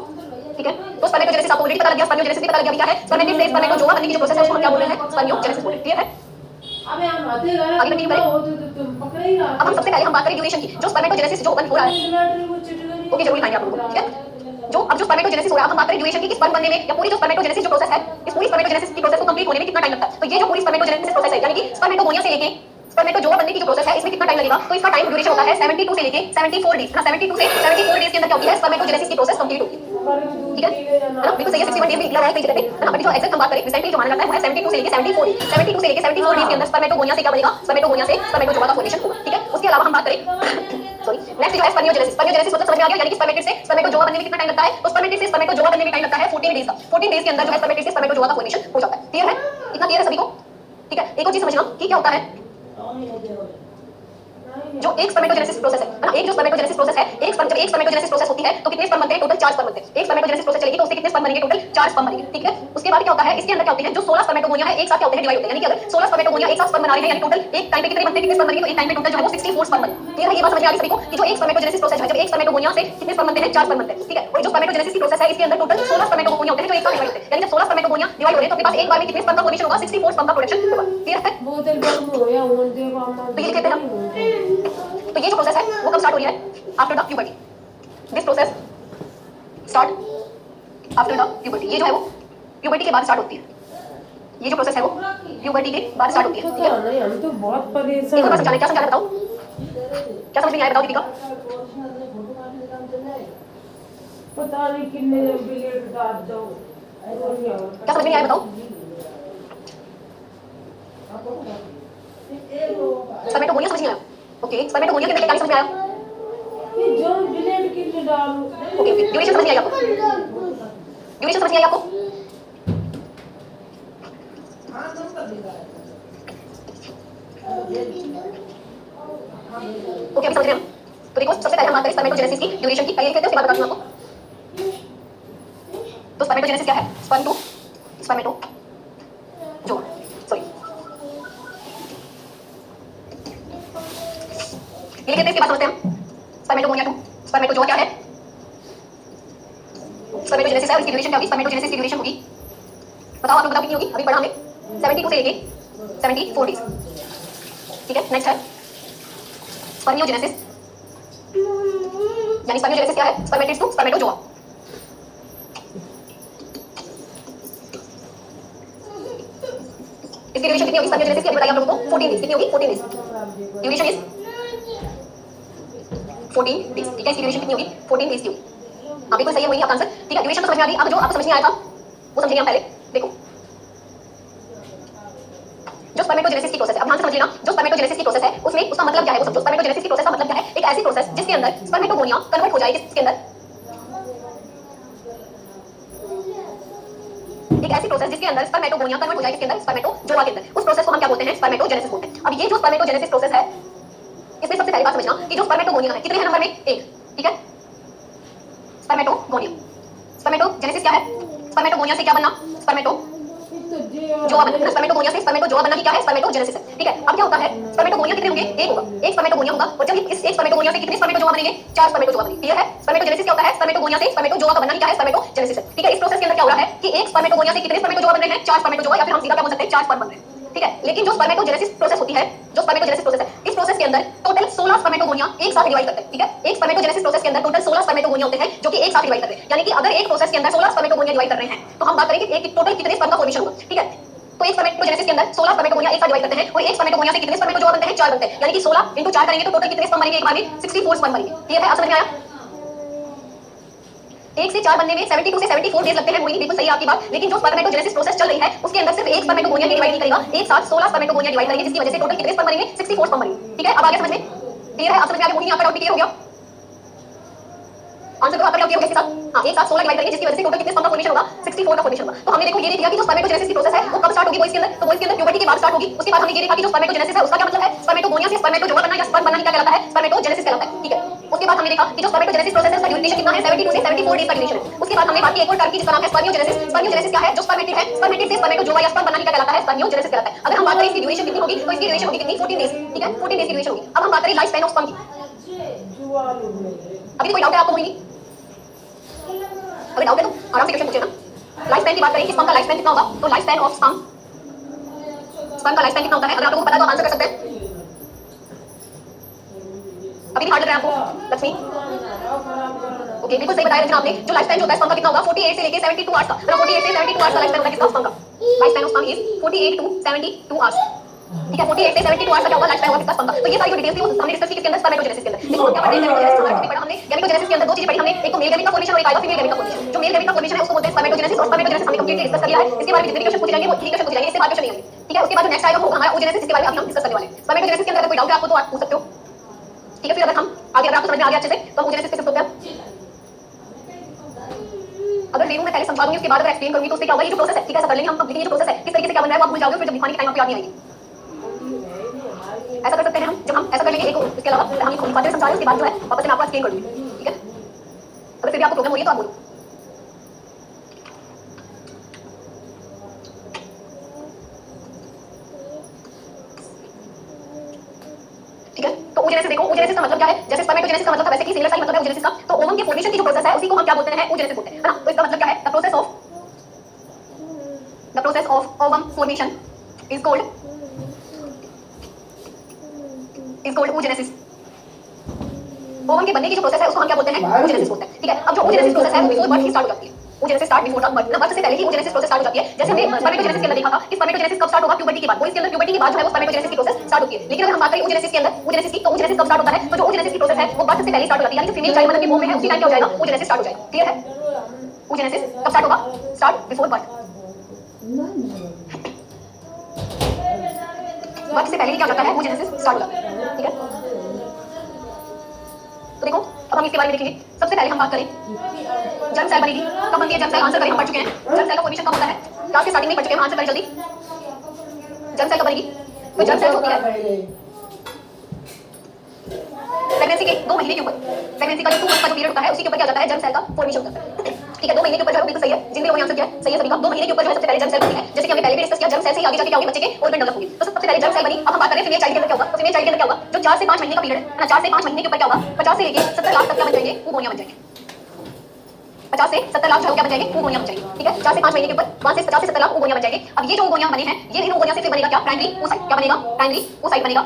ठीक है, तो स्पर्मेटोजेनेसिस आपको ऑलरेडी पता लग गया, स्पर्मियोजेनेसिस भी पता लग गया। क्या है, स्पर्मेटिड से स्पर्मेटोजोआ बनने की जो प्रोसेस है उसको हम क्या बोल रहे हैं, स्पर्मियोजेनेसिस बोल रहे हैं। क्लियर है? अबे हम आते हैं आगे कंटिन्यू करें। तुम पकड़ ही रहा। अब हम सबसे पहले हम बात करें ड्यूरेशन की। जो स्पर्मेटोजेनेसिस जो ओपन हो रहा है, ओके जरूर दिखाएंगे आप लोगों को। ठीक है, जो अब जो स्पर्मेटोजेनेसिस हो रहा है, अब हम बात करें ड्यूरेशन की, कि स्पर्म बनने में या पूरी जो स्पर्मेटोजेनेसिस जो प्रोसेस है, इस पूरी स्पर्मेटोजेनेसिस की प्रोसेस को कंप्लीट होने में कितना टाइम लगता है। तो ये जो पूरी स्पर्मेटोजेनेसिस प्रोसेस है, यानी कि स्पर्मेटोगोनिया से लेके स्पर्मेटोजोआ बनने की जो प्रोसेस है, इसमें कितना टाइम लगेगा, तो इसका टाइम ड्यूरेशन होता है 72 से लेके 74 डेज ना। 72 से 74 डेज के अंदर क्या होती है, स्पर्मेटोजेनेसिस की प्रोसेस कंप्लीट होती है। ठीक है ना, बिल्कुल सही है। 61 डेज भी निकला हुआ है कई जगह पे, है ना, बट जो एग्जैक्ट हम बात करें रिसेंटली जो माना जाता है वो है 72 से लेके 74 डेज। 72 से लेके 74 डेज के अंदर स्पर्मेटोगोनिया से क्या बनेगा, स्पर्मेटोगोनिया से स्पर्मेटोजोआ का फॉर्मेशन होगा। ठीक है, उसके अलावा हम बात करें सॉरी नेक्स्ट जो है स्पर्मियोजेनेसिस। स्पर्मियोजेनेसिस मतलब समझ में आ गया, यानी कि स्पर्मेटिड से स्पर्मेटोजोआ बनने में कितना टाइम लगता है, तो स्पर्मेटिड से स्पर्मेटोजोआ बनने में टाइम लगता है 14 डेज का। 14 डेज के अंदर जो है स्पर्मेटिड से स्पर्मेटोजोआ का फॉर्मेशन हो जाता है। क्लियर है, इतना क्लियर है सभी को? ठीक है, एक और चीज समझना कि क्या होता है, जो एक स्पर्मेटोजेनेसिस प्रोसेस है ना, एक जो स्पर्मेटोजेनेसिस प्रोसेस है, एक स्पर्म, जब एक स्पर्मेटोजेनेसिस प्रोसेस होती है तो कितने स्पर्म बनते हैं, टोटल 4 स्पर्म बनते हैं। एक स्पर्मेटोजेनेसिस प्रोसेस चलेगी तो उससे कितने स्पर्म बनेंगे, टोटल 4 स्पर्म बनेंगे। ठीक है, उसके बाद क्या होता है, इसके अंदर क्या होते हैं, जो 16 स्पर्मेटोगोनिया है एक साथ क्या होते हैं, डिवाइड होते हैं। यानी कि अगर 16 स्पर्मेटोगोनिया एक साथ स्पर्म बना रहे हैं, यानी टोटल एक टाइम पे कितने बनते हैं, कितने स्पर्म बनेंगे, तो एक टाइम पे टोटल जो है वो 64 स्पर्म बनेंगे। क्लियर है, ये बात समझ में आ गई सभी को कि जो एक स्पर्मेटोजेनेसिस प्रोसेस है, जब एक स्पर्मेटोगोनिया से कितने स्पर्म बनते हैं, 4 स्पर्म बनते हैं। ठीक है, और जो स्पर्मेटोजेनेसिस की प्रोसेस है इसके अंदर टोटल 16 स्पर्मेटोगोनिया होते हैं जो एक साथ डिवाइड होते हैं। यानी जब 16 स्पर्मेटोगोनिया डिवाइड हो रहे हैं तो अपने पास एक बार में कितने स्पर्म का फॉर्मेशन होगा, 64 स्पर्म का प्रोडक्शन होगा। क्लियर है, बोतल गर्म हो या उन देखो हम तो ये कहते हैं हम, तो ये जो प्रोसेस है वो कब स्टार्ट हो रही है, after the puberty. This process start after the puberty. ये जो है वो प्यूबर्टी के बाद स्टार्ट होती है। ये जो प्रोसेस है वो प्यूबर्टी के बाद स्टार्ट होती है। ठीक है, नहीं हम तो बहुत परेशान एक और बार समझाने, क्या समझाना बताओ, क्या समझ में आया बताओ दीपिका? पता नहीं कितने बिलियन डाल दो, क्या समझ में आया बताओ? स्पर्मेटोगोनिया समझ नहीं आया? ओके, स्पर्मेटोगोनिया के अंदर क्या समझ में आया? ये जो बिलियन कितने डालो। ओके, ड्यूरेशन समझ नहीं आई आपको? ड्यूरेशन समझ नहीं आई आपको? ओके, अभी समझ रहे हैं हम? तो देखो सबसे पहले हम बात करें स्पर्मेटोजेनेसिस की ड्यूरेशन की। पहले कहते हैं उसके बाद बताती हूं आपको। तो स्पर्मेटोजेनेसिस क्या है, स्पर्म टू स्पर्मेटोजोआ, सॉरी ये कहते हैं, इसके बाद समझते हैं हम स्पर्मेटोगोनिया टू स्पर्मेटोजोआ क्या है। स्पर्मेटोजेनेसिस है, उसकी ड्यूरेशन क्या होगी, स्पर्मेटोजेनेसिस की ड्यूरेशन होगी, बताओ आप लोग बताओ कितनी होगी, अभी पढ़ा हमने 72 से लेके 74 डेज। ठीक है, नेक्स्ट है स्पर्मियोजेनेसिस, यानी स्पर्मियोजेनेसिस क्या है, स्पर्मेटिड्स टू स्पर्मेटोजोआ। इसकी ड्यूरेशन कितनी होगी स्पर्मियोजेनेसिस की, अभी बताइए आप लोगों को, 14 डेज। कितनी होगी, 14 डेज। Duration is 14 days. ठीक है, इसकी ड्यूरेशन कितनी होगी, 14 डेज की होगी। हाँ बिल्कुल सही है, वही आपका आंसर। ठीक है, ड्यूरेशन तो समझ में आ गई। अब जो आपको समझ नहीं आया था वो समझेंगे हम पहले। देखो जो स्पर्मेटोजेनेसिस की प्रोसेस है, अब ध्यान से समझ लेना, जो स्पर्मेटोजेनेसिस की प्रोसेस है उसमें उसका मतलब क्या है वो समझो। स्पर्मेटोजेनेसिस की प्रोसेस का मतलब क्या है? एक ऐसी प्रोसेस जिसके अंदर स्पर्मेटोगोनिया कन्वर्ट हो जाएगी, किसके अंदर? एक ऐसी प्रोसेस जिसके अंदर स्पर्मेटोगोनिया कन्वर्ट हो जाए, किसके अंदर? स्पर्मेटोजोआ के अंदर। उस प्रोसेस को हम क्या बोलते हैं? स्पर्मेटोजेनेसिस बोलते हैं। अब ये जो स्पर्मेटोजेनेसिस प्रोसेस है, इसमें सबसे पहली बात समझना कि जो स्पर्मेटोगोनिया है, कितने हैं नंबर में? एक। ठीक है, स्पर्मेटोगोनिया। स्पर्मेटोजेनेसिस क्या है? स्पर्मेटोगोनिया से क्या बनना? स्पर्मेटो जोआ बनना। स्पर्मेटोगोनिया से स्पर्मेटोजोआ बनना की क्या है? स्पर्मेटोजेनेसिस है। ठीक है, अब क्या होता है? स्पर्मेटोगोनिया कितने होंगे? एक होगा, एक स्पर्मेटोगोनिया होगा। और जब इस एक स्पर्मेटोगोनिया से कितने स्पर्मेटोजोआ बनेंगे? 4 स्पर्मेटोजोआ बनेंगे। क्लियर है? स्पर्मेटोजेनेसिस क्या होता है? स्पर्मेटोगोनिया से स्पर्मेटोजोआ का बनना की क्या है? स्पर्मेटोजेनेसिस है। ठीक है, इस प्रोसेस के अंदर क्या हो रहा है कि एक स्पर्मेटोगोनिया से कितने स्पर्मेटोजोआ बन रहे हैं? 4 स्पर्मेटोजोआ, या फिर हम सीधा क्या बोल सकते हैं? 4 स्पर्म बन रहे हैं। ठीक है, लेकिन जो स्पर्मेटोजेनेसिस प्रोसेस होती है, जो स्पर्मेटोजेनेसिस प्रोसेस है, इस प्रोसेस के अंदर टोटल 16 स्पर्मेटोगोनिया एक साथ डिवाइड करते हैं। ठीक है, एक स्पर्मेटोजेनेसिस प्रोसेस के अंदर टोटल 16 स्पर्मेटोगोनिया होते हैं जो कि एक साथ डिवाइड कर रहे हैं। यानी कि अगर एक प्रोसेस के अंदर 16 स्पर्मेटोगोनिया डिवाइड कर रहे हैं तो हम बात करें कि एक टोटल कितने स्पर्म का फॉर्मेशन होगा। ठीक है, तो एक स्पर्मेटोजेनेसिस के अंदर 16 स्पर्मेटोगोनिया एक साथ डिवाइड करते हैं और एक स्पर्मेटोगोनिया से कितने स्पर्मेटोजोआ बनते हैं? 4 बनते हैं। यानी कि 16 × 4 करेंगे तो टोटल कितने स्पर्म बनेंगे? एक बार में 64 स्पर्म बनेंगे। क्लियर है? आप समझ में आया? 1 से 4 बनने में 72 से 74 डेज लगते हैं। मोहिनी बिल्कुल सही है आपकी बात, लेकिन जो स्पर्मेटोजेनेसिस प्रोसेस चल रही है उसके अंदर सिर्फ एक स्पर्मेटोगोनिया ही डिवाइड नहीं करेगा, एक साथ 16 स्पर्मेटोगोनिया डिवाइड करेंगे, जिसकी वजह से टोटल कितने स्पर्म बनेंगे? 64 स्पर्म बनेंगे। ठीक है, अब आगे समझ में क्लियर है? आप समझ में आ गया? मोहिनी आपका डाउट क्लियर हो गया? आंसर तो आपका क्या होगा इसके साथ? हां, एक साथ 16 डिवाइड करेंगे, जिसकी वजह से टोटल कितने स्पर्म का फॉर्मेशन होगा? 64 का फॉर्मेशन होगा। तो हमने देखो ये देख लिया कि जो स्पर्मेटोजेनेसिस की प्रोसेस है वो कब स्टार्ट होगी बॉयज के अंदर? तो बॉयज के अंदर प्यूबर्टी के बाद स्टार्ट होगी। उसके बाद हमने ये देखा कि जो स्पर्मेटोजेनेसिस है उसका क्या मतलब है? स्पर्मेटोगोनिया से स्पर्मेटोजोआ बनना या स्पर्म बनना क्या कहलाता है? स्पर्मेटोजेनेसिस कहलाता है। ठीक है, उसके बाद हमने देखा कि जो स्पर्मेटोजेनेसिस प्रोसेस है उसका ड्यूरेशन कितना है? 72 से 74 डेज का ड्यूरेशन है। उसके बाद हमने बात की एक और टर्म की जिसका नाम है स्पर्मियोजेनेसिस। स्पर्मियोजेनेसिस क्या है? जो स्पर्मेटिड है, स्पर्मेटिड से स्पर्मेटोजोआ या स्पर्म बनना क्या कहलाता है? स्पर्मियोजेनेसिस कहलाता है। अगर हम बात करें इसकी ड्यूरेशन कितनी होगी तो इसकी ड्यूरेशन होगी कितनी? 14 डेज। ठीक है, 14 डेज की ड्यूरेशन होगी। अब हम बात करें लाइफ स्पैन ऑफ स्पर्म की। अभी कोई डाउट है आपको मोहिनी? अगर डाउट है तो आराम से क्वेश्चन पूछे ना। लाइफ स्पैन की बात करें कि स्पर्म का लाइफ स्पैन कितना होगा, तो life span of sperm, sperm का लाइफ स्पैन कितना होता है? अगर आप लोगों को पता है तो आंसर कर सकते हैं। अभी भी हार्ड लग रहा है आपको? लक्ष्मी ओके, बिल्कुल सही बताया रचना आपने। जो लाइफ स्पैन होता है स्पर्म का कितना होगा? 48 से लेके 72 आवर्स का। मतलब 48 से 72 आवर्स का लाइफ स्पैन होता है किसका? स्पर्म का। Life span of sperm is 48 to 72 hours. ठीक है, 48 से 72 आवर्स का क्या होगा? लाइफ स्पैन होगा किसका? स्पर्म का। तो ये सारी जो डिटेल्स थी वो हमने डिस्कस की किसके अंदर? स्पर्मेटोजेनेसिस के अंदर। देखो हम क्या पढ़े? स्पर्मेटोजेनेसिस हमारा टॉपिक पढ़ा हमने। गैमेटोजेनेसिस के अंदर दो चीजें पढ़ी हमने, एक तो मेल गैमेट का फॉर्मेशन और एक आएगा फीमेल गैमेट का फॉर्मेशन। जो मेल गैमेट का फॉर्मेशन है उसको बोलते हैं स्पर्मेटोजेनेसिस, और स्पर्मेटोजेनेसिस हमने कंप्लीटली डिस्कस कर लिया है। इसके बारे में जितने क्वेश्चन पूछे जाएंगे वो इन्हीं क्वेश्चन पूछे जाएंगे, इससे बात क्वेश्चन नहीं आएंगे। ठीक है, उसके बाद जो नेक्स्ट आएगा वो हमारा oogenesis, जिसके बारे में अभी हम डिस्कस करने वाले हैं। स्पर्मेटोजेनेसिस के अंदर अगर कोई डाउट है आपको तो आप पूछ सकते हो। ठीक है, फिर अगर हम आगे, अगर आपको समझ में आ गया अच्छे से तो हम oogenesis पे शिफ्ट होते हैं। अगर रेनू मैं पहले समझा दूंगी उसके बाद अगर एक्सप्लेन करूंगी तो उससे क्या होगा? ये जो प्रोसेस है, ठीक है, ऐसा कर लेंगे हम। लेकिन ये जो प्रोसेस है किस तरीके से क्या बन रहा है वो आप भूल जाओगे, फिर जब दिखाने के टाइम पे याद नहीं आएगी। ऐसा कर सकते हैं हम, जब हम ऐसा कर लेंगे एक इसके अलावा हम ये बातें समझा रहे हैं उसके बाद जो है वापस से मैं आपको एक्सप्लेन कर दूंगी। ठीक है, अगर फिर भी आपको प्रॉब्लम हो रही है तो आप बोलो। ठीक है, तो oogenesis देखो, oogenesis का मतलब क्या है? जैसे स्पर्मेटोजेनेसिस का मतलब था वैसे कि सिमिलर सा ही मतलब है oogenesis का। तो ओवम के फॉर्मेशन की जो प्रोसेस है उसी को हम क्या बोलते हैं? oogenesis बोलते हैं, है ना? तो इसका मतलब क्या है? The process of ovum formation is called oogenesis। Ovum के बनने की जो प्रोसेस है उसको हम क्या बोलते हैं? oogenesis बोलते हैं। ठीक है, अब जो oogenesis प्रोसेस है वो बिफोर बर्थ ही स्टार्ट हो जाती है। oogenesis start before the birth, मतलब बर्थ से पहले ही oogenesis प्रोसेस स्टार्ट हो जाती है। जैसे हमने स्पर्मेटोजेनेसिस के अंदर देखा था कि स्पर्मेटोजेनेसिस कब स्टार्ट होगा? प्यूबर्टी के बाद। बॉयज के अंदर प्यूबर्टी के बाद जो है वो स्पर्मेटोजेनेसिस की प्रोसेस स्टार्ट होती है। लेकिन अगर हम बात करें oogenesis के अंदर, oogenesis की, तो oogenesis कब स्टार्ट होता है? तो जो oogenesis की प्रोसेस है वो बर्थ से पहले स्टार्ट हो जाती है, यानी कि फीमेल चाइल्ड मतलब कि वomb में है उसी टाइम क्या हो जाएगा? oogenesis स्टार्ट हो जाएगा। क्लियर है? oogenesis कब स्टार्ट होगा? Start before birth. बर्थ से पहले ही क्या हो जाता है? oogenesis स्टार्ट हो जाता है। ठीक है, तो देखो अब हम इसके बारे में देखेंगे। सबसे पहले हम बात करें जर्म सेल बनेगी, कब बनती है जर्म सेल? आंसर करें, हम पढ़ चुके हैं। जर्म सेल का फॉर्मेशन कब होता है? क्लास के स्टार्टिंग में पढ़ चुके हैं, आंसर करें जल्दी। जर्म सेल कब बनेगी? तो जर्म सेल होती है प्रेगनेंसी के 2 महीने के ऊपर। प्रेगनेंसी का जो 2 मंथ का जो पीरियड होता है उसी के ऊपर क्या हो जाता है? जर्म सेल का फॉर्मेशन होता है। ठीक है, 2 महीने के ऊपर जो है बिल्कुल सही है, जिन भी लोगों ने आंसर किया है सही है सभी का। 2 महीने के ऊपर जो है सबसे पहले जर्म सेल बनती है। जैसे कि हमने पहले भी डिस्कस किया, जर्म सेल से आगे जाके क्या होगी? बच्चे के ऑर्गन डेवलप होंगे। तो सबसे पहले जर्म सेल बनी। अब हम बात करें फीमेल चाइल्ड के अंदर क्या होगा? तो फीमेल चाइल्ड के अंदर क्या होगा? जो 4 से 5 महीने का पीरियड है ना, 4 से 5 महीने के ऊपर क्या होगा? 50 से लेके 70 लाख तक क्या बन जाएंगे? oogonia बन जाएंगे। 50 से 70 लाख जो क्या बन जाएंगे? oogonia बन जाएंगे। ठीक है, 4 से 5 महीने के ऊपर 5 से 50 से 70 लाख oogonia बन जाएंगे। अब ये जो oogonia बने हैं, ये इन oogonia से फिर बनेगा क्या? Primary oocyte। क्या बनेगा? प्राइमरी oocyte बनेगा।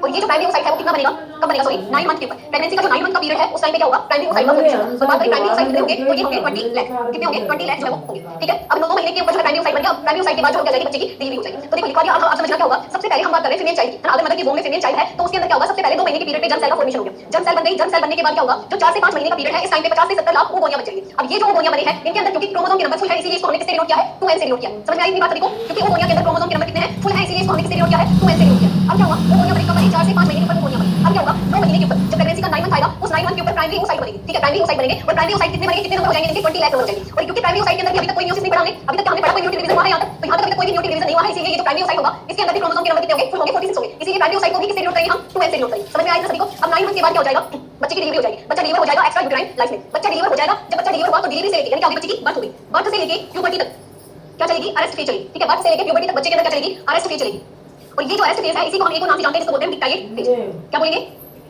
और और ये जो प्राइमरी ओसाइट है वो कितना बनेगा, कब बनेगा, सॉरी 9 मंथ के ऊपर। प्रेगनेंसी का जो 9 मंथ का पीरियड है उस टाइम पे क्या होगा, प्राइमरी ओसाइट का फॉर्मेशन होगा। तो बात करें प्राइमरी ओसाइट कितने होंगे, तो ये होंगे 20 लाख, कितने होंगे 20 लाख जो है वो होंगे, ठीक है। अब 9 महीने के ऊपर जो प्राइमरी ओसाइट बन गया, प्राइमरी ओसाइट के बाद जो हो जाएगी बच्चे की डिलीवरी हो जाएगी। तो देखो लिखवा दिया, अब समझना क्या होगा, सबसे पहले हम बात कर रहे हैं फीमेल चाइल्ड की, अगर मदर की वोम में फीमेल चाइल्ड है तो उसके अंदर क्या होगा, सबसे पहले 2 महीने के पीरियड पे जर्म सेल का फॉर्मेशन हो गया, जर्म सेल बन गई, जर्म सेल बनने के बाद क्या होगा, जो 4 से 5 महीने का पीरियड है इस टाइम पे 50 से 70 लाख ओवोनिया बच जाएंगे। अब ये जो ओवोनिया बने हैं इनके अंदर क्योंकि क्रोमोसोम के नंबर फुल है इसीलिए इसको हमने किससे डिनोट किया है, 2n से डिनोट किया है। समझ में आई इतनी बात सभी को, क्योंकि ओवोनिया के अंदर क्रोमोसोम के नंबर कितने हैं, फुल है, इसीलिए इसको हमने किससे डिनोट किया है, 2n से डिनोट किया। अब क्या हुआ, ओवोनिया बनी कब बनी, 4 से 5 महीने के ऊपर ओवोनिया बनी। अब क्या होगा, 9 महीने के ऊपर जब प्रेगनेंसी का 9 मंथ आएगा उस 9 मंथ के ऊपर प्राइमरी ओसाइट बनेगी, ठीक है, प्राइमरी ओसाइट बनेंगे और प्राइमरी ओसाइट कितने बनेंगे, कितने नंबर हो जाएंगे, इनके 20 लाख नंबर हो जाएंगे। और क्योंकि प्राइमरी ओसाइट के अंदर अभी तक कोई म्यूसिस नहीं पढ़ा हमने, अभी तक हमने पढ़ा कोई म्यूटिक डिवीजन हुआ है यहाँ तक, तो यहाँ तक अभी तक कोई भी म्यूटिक डिवीजन नहीं हुआ है, इसीलिए ये जो प्राइमरी ओसाइट होगा इसके अंदर भी क्रोमोसोम के नंबर कितने होंगे, फुल होंगे 46 होंगे, इसीलिए प्राइमरी ओसाइट को भी किससे डिनोट करेंगे हम, 2n से डिनोट करेंगे। समझ में आया सभी को। अब 9 मंथ के बाद क्या हो जाएगा, बच्चे की डिलीवरी हो जाएगी, बच्चा डिलीवर हो जाएगा एक्स्ट्रा यूट्राइन लाइफ में, बच्चा डिलीवर हो जाएगा। जब बच्चा डिलीवर हुआ तो डिलीवरी से लेके यानी कि बच्चे की बर्थ हो गई, बर्थ से लेके प्यूबर्टी तक क्या चलेगी, अरेस्ट फेज चलेगी, ठीक है, बर्थ से लेके प्यूबर्टी तक बच्चे के अंदर क्या चलेगी, अरेस्ट फेज चलेगी। और ये जो अरेस्ट फेज है इसी को हम एक और नाम से जानते हैं, इसको बोलते हैं डिक्टाइट फेज। क्या बोलेंगे,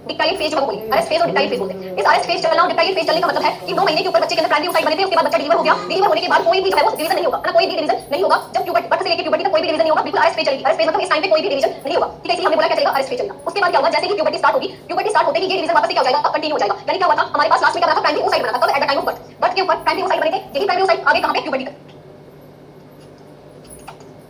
डिक्टाइट फेज जो बोलेंगे, अरेस्ट फेज और डिक्टाइट फेज बोलते हैं। इस अरेस्ट फेज चलना और डिक्टाइट फेज चलने का मतलब है कि 9 महीने के ऊपर बच्चे के अंदर प्राइमरी ओसाइट बने थे, उसके बाद बच्चा डिलीवर हो गया, डिलीवर होने के बाद कोई भी जो है वो डिवीजन नहीं होगा, ना कोई भी डिवीजन नहीं होगा। जब प्यूबर्टी बर्थ से लेके प्यूबर्टी तक कोई भी डिवीजन नहीं होगा, बिल्कुल अरेस्ट फेज चलेगी। अरेस्ट फेज मतलब इस टाइम पे कोई भी डिवीजन नहीं होगा, ठीक है, इसलिए हमने बोला क्या चलेगा, अरेस्ट फेज चलेगा। उसके बाद क्या होगा, जैसे ही प्यूबर्टी स्टार्ट होगी, प्यूबर्टी स्टार्ट होते ही ये डिवीजन वापस से क्या हो जाएगा, कंटिन्यू हो जाएगा। यानी क्या हुआ था, हमारे पास लास्ट में क्या बना था, प्राइमरी ओसाइट बना था, कब, at the time of birth, birth के ऊपर प्राइमरी ओसाइट बने थे, यही प्राइमरी ओसाइट आगे कहां पे, प्यूबर्टी तक।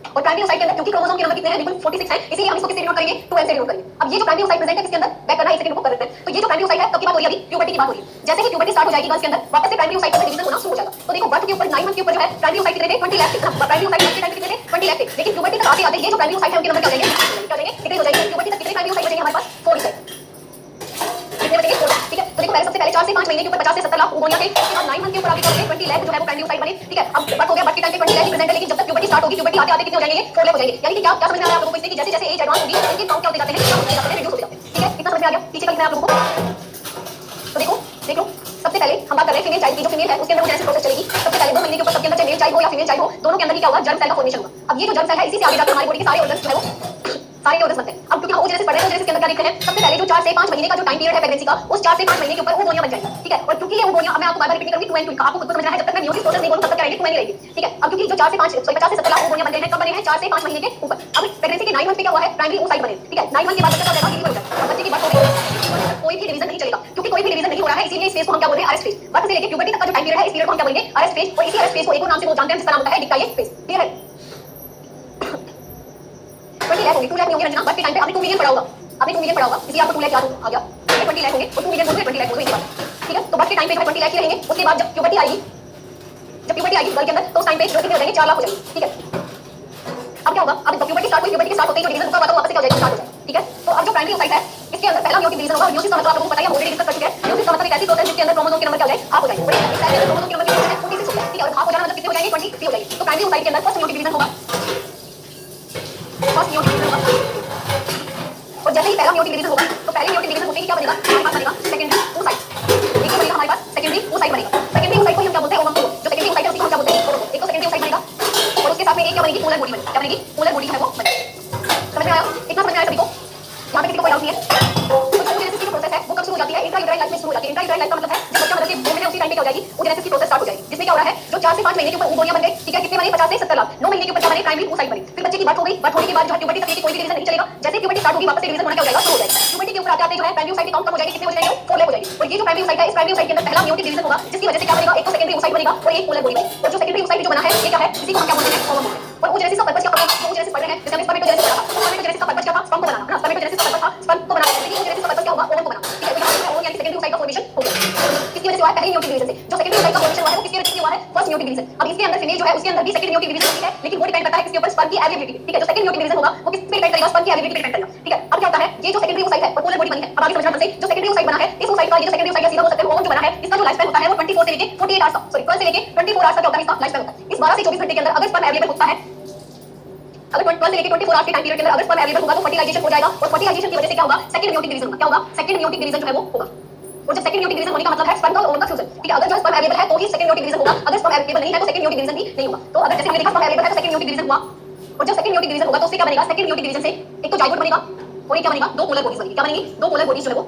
और प्राइमरी ओसाइट के अंदर क्योंकि क्रोमोसोम के नंबर कितने हैं, बिल्कुल 46 है, इसीलिए हम इसको किससे डिनोट करेंगे, 2n से डिनोट करेंगे। अब ये जो प्राइमरी ओसाइट प्रेजेंट है किसके अंदर, बैक करना है, इसे डिनोट कर देते हैं। तो ये जो प्राइमरी ओसाइट है कब की बात हो रही है, अभी प्यूबर्टी की बात हो रही है। जैसे ही प्यूबर्टी स्टार्ट हो जाएगी गर्ल्स के अंदर वापस से प्राइमरी ओसाइट का डिवीजन होना शुरू हो जाएगा। तो देखो बर्थ के ऊपर 9 मंथ के ऊपर जो है प्राइमरी ओसाइट कितने थे, 20 लाख थे, प्राइमरी ओसाइट के टाइम कितने थे, 20 लाख थे। लेकिन प्यूबर्टी तक आते आते ये जो प्राइमरी ओसाइट है उनके नंबर क्या हो जाएंगे, डिक्रीज हो जाएंगे। प्यूबर्टी तक कितने प्राइमरी ओसाइट बचेंगे हमारे पास, 4 है, कितने बचेंगे, 4, ठीक है। तो देखो पहले सबसे पहले 4 से 5 महीने के ऊपर 50 से 70 लाख ओवोनिया थे, उसके बाद 9 मंथ के ऊपर आगे चल के 20 लाख जो है वो प्राइमरी ओसाइट बने, ठीक है। अब बर्थ हो गया, बर्थ के टाइम पे 20 लाख प्रेजेंट है, लेकिन जब तक प्यूबर्टी स्टार्ट होगी, प्यूबर्टी आते आते कितने हो जाएंगे, 4 लाख हो जाएंगे। यानी कि क्या क्या समझ में आ रहा है आप लोगों को इससे कि जैसे जैसे एज एडवांस होगी इनके काउंट क्या होते जाते हैं, कम होते जाते हैं, रिड्यूस होते जाते हैं, ठीक है। इतना समझ में आ गया, पीछे का लिखना है आप लोगों को। तो देखो देख लो, सबसे पहले हम बात कर रहे हैं फीमेल चाइल्ड की, जो फीमेल है उसके अंदर वो जैसे प्रोसेस चलेगी। सबसे पहले 2 महीने के ऊपर सबके अंदर चाहे मेल चाइल्ड हो या फीमेल चाइल्ड हो, दोनों के अंदर ही क्या होगा, जर्म सेल का फॉर्मेशन होगा। अब ये जो जर्म सेल है इसी से आगे जाकर हमारी बॉडी के सारे ऑर्गन्स जो है वो सारे ऑर्गन्स बनते हैं। अब क्योंकि हम ओजेनेसिस पढ़ रहे हैं, ओजेनेसिस के अंदर क्या देखते हैं, सबसे पहले जो 4 से 5 महीने का जो टाइम पीरियड है प्रेगनेंसी का, उस 4 से 5 महीने के ऊपर ओवोनिया बन जाएगी, ठीक है। और क्योंकि ये ओवोनिया मैं आपको बार-बार रिपीट करूंगी, 2n 2 आपको खुद को समझना है, जब तक मैं मियोसिस प्रोसेस नहीं बोलूं तब तक क्या रहेगी, 2n ही रहेगी, ठीक है। अब क्योंकि जो 4 से 5 सॉरी 50 से 70 लाख ओवोनिया बन गए हैं, कब बने हैं, 4 से 5 महीने के ऊपर। अब प्रेगनेंसी के 9 मंथ पे क्या हुआ है, प्राइमरी ओसाइट बने, ठीक है। 9 मंथ के बाद बच्चा क्या हो जाएगा, डिलीवर हो जाएगा। अब बच्चे की बर्थ हो गई, कोई भी डिवीजन नहीं चलेगा, क्योंकि कोई भी डिवीजन नहीं हो रहा है, इसीलिए इस फेज को हम क्या बोलते हैं, अरेस्ट फेज। बर्थ से लेके प्यूबर्टी तक का जो टाइम पीरियड है इस पीरियड को हम क्या बोलेंगे, अरेस्ट फेज। और इसी अरेस्ट फेज को एक और नाम से वो जानते हैं जिसका नाम होता है डिक्टाइट फेज, क्लियर है। 20 लाख होंगे, 2 लाख नहीं होंगे रंजना, बर्थ के टाइम पे आपने 2 मिलियन पढ़ा होगा, आपने 2 मिलियन पढ़ा होगा, इसलिए आपको 2 लाख याद आ गया। 20 लाख होंगे और 2 मिलियन बोल रहे 20 लाख बोल रहे, ठीक है। तो बर्थ के टाइम पे 20 लाख ही रहेंगे। उसके बाद जब प्यूबर्टी आएगी, जब प्यूबर्टी आएगी गर्ल के अंदर, तो उस टाइम पे जो कितने हो जाएंगे, 4 लाख हो जाएंगे, ठीक है। अब क्या होगा, अब प्यूबर्टी स्टार्ट हुई, प्यूबर्टी के स्टार्ट होते ही जो डिवीजन होगा तो वापस से क्या हो जाएगा, स्टार्ट हो जाएगा, ठीक है। तो अब जो प्राइमरी ओसाइट है इसके अंदर पहला म्योटिक डिवीजन होगा। म्योसिस का मतलब आप लोगों को पता है, हम ऑलरेडी डिस्कस कर चुके हैं। म्योसिस का मतलब एक ऐसी प्रोसेस जिसके अंदर क्रोमोसोम के नंबर क्या हो जाए, हाफ हो जाएंगे। और इस टाइम पे क्रोमोसोम के नंबर कितने हो जाएंगे, 46 हो जाएंगे, ठीक है। और हाफ हो जाना मतलब कितने हो जाएंगे, 23 हो जाएंगे। तो प्राइमरी ओसाइट के अंदर फर्स्ट म्योटिक डिवीजन होगा, फर्स्ट म्योटिक डिवीजन होगा। और जैसे ही पहला म्योटिक डिवीजन होगा तो पहले म्योटिक डिवीजन होते ही क्या बनेगा, हमारे पास बनेगा सेकेंडरी ओसाइट। एक तो बनेगा हमारे पास सेकेंडरी ओसाइट बनेगा। सेकेंडरी ओसाइट को हम क्या बोलते हैं, ओवम को। जो सेकेंडरी ओसाइट है उसको हम क्या बोलते हैं, ओवम। एक तो सेकेंडरी ओसाइट बनेगा और उसके साथ में एक क्या बनेगी, पोलर बॉडी बनेगी। क्या बनेगी, पोलर बॉडी है वो बनेगी। समझ में आया, इतना समझ में आया सभी को, यहाँ पे किसी को कोई डाउट नहीं है। तो जो ओजेनेसिस की जो प्रोसेस है वो कब शुरू हो जाती है, इंट्रायूटेराइन लाइफ में शुरू हो जाती है। इंट्रायूटेराइन लाइफ का मतलब है जब बच्चा मदर के वोम में है उसी टाइम पे क्या हो जाएगी, ओजेनेसिस की प्रोसेस स्टार्ट हो जाएगी। जिसमें क्या हो रहा है, जो 4 से 5 महीने के ऊपर ओवोनिया बन गए, ठीक है, कितने बने, 50 से 70 लाख। 9 महीने के ऊपर क्या बने, प्राइमरी ओसाइट बनी। फिर बच्चे की बर्थ हो गई, बर्थ होने के बाद जो है प्यूबर्टी तक लेके कोई भी डिवीजन नहीं चलेगा। जैसे प्यूबर्टी स्टार्ट होगी वापस से डिवीजन होना क्या हो जाएगा, शुरू हो जाएगा। प्यूबर्टी के ऊपर आते आते जो है प्राइमरी ओसाइट की काउंट कम हो जाएगी, कितने हो जाएंगे, 4 लाख हो जाएगी। और ये जो प्राइमरी ओसाइट है, इस प्राइमरी ओसाइट के अंदर पहला म्योटिक डिवीजन होगा, जिसकी वजह से क्या बनेगा, एक तो सेकेंडरी ओसाइट बनेगा और एक पोलर बॉडी बनेगी। और जो सेकेंडरी ओसाइट जो बना है ये क्या है, इसी को हम क्या बोलते हैं, ओवम बोलते हैं। और ओजेनेसिस का पर्पस क्या होता है, जो ओजेनेसिस पढ़ रहे हैं, जैसे हमने स्पर्मेटोजेनेसिस पढ़ा था, तो स्पर्मेटोजेनेसिस का पर्पस क्या था, स्पर्म को बनाना, है ना। स्पर्मेटोजेनेसिस का पर्पस था स्पर्म को बनाना, लेकिन ओजेनेसिस का पर्पस क्या होगा, ओवम को बनाना, ठीक है। तो यहाँ पे ओवम यानी सेकेंडरी ओसाइट का फॉर्मेशन हो गया। किसकी वजह से हुआ है, पहले म्योटिक डिवीजन से। जो सेकेंडरी ओसाइट का फॉर्मेशन हुआ है वो किसकी वजह से हुआ है, फर्स्ट म्योटिक डिवीजन। अब इसके अंदर फीमेल जो है उसके अंदर भी सेकंड म्योटिक डिवीजन होती है, लेकिन वो डिपेंड करता है किसके ऊपर, स्पर्म की अवेलेबिलिटी, ठीक है। जो सेकंड म्योटिक डिवीजन होगा वो किस पे डिपेंड करेगा, स्पर्म की अवेलेबिलिटी पे डिपेंड करेगा, ठीक है। अब क्या होता है, ये जो सेकेंडरी ओसाइट है और पोलर बॉडी बनी है, अब आगे समझना ध्यान से। जो सेकेंडरी ओसाइट बना है, इस ओसाइट का ये जो सेकेंडरी ओसाइट है सीधा हो सकता है ओवम जो बना है, इसका जो लाइफ स्पैन होता है वो 24 से लेके 48 आवर्स तक, सॉरी 12 से लेके 24 आवर्स तक होता है, इसका लाइफ स्पैन होता है। इस 12 से 24 घंटे के अंदर अगर स्पर्म अवेलेबल होता है, अगर 12 से लेके 24 आवर्स के टाइम पीरियड के अंदर अगर स्पर्म अवेलेबल होगा तो फर्टिलाइजेशन हो जाएगा। और फर्टिलाइजेशन की वजह से क्या होगा, सेकंड म्योटिक डिवीजन होगा। क्या होगा, सेकंड म्योटिक डिवीजन जो है वो होगा। और जब सेकंड म्योटिक डिवीजन होने का मतलब है स्पर्म और ओवम का फ्यूजन, ठीक है। अगर जो स्पर्म अवेलेबल है तो ही सेकंड म्योटिक डिवीजन होगा, अगर स्पर्म अवेलेबल नहीं है तो सेकंड म्योटिक डिवीजन भी नहीं होगा। तो अगर जैसे हमने देखा स्पर्म अवेलेबल है तो सेकंड म्योटिक डिवीजन हुआ, और जब सेकंड म्योटिक डिवीजन होगा तो उससे क्या बनेगा, सेकंड म्योटिक डिवीजन से एक तो जाइगोट बनेगा और एक क्या बनेगा, 2 पोलर बॉडीज बनेगी। क्या बनेगी, 2 पोलर बॉडीज जो है वो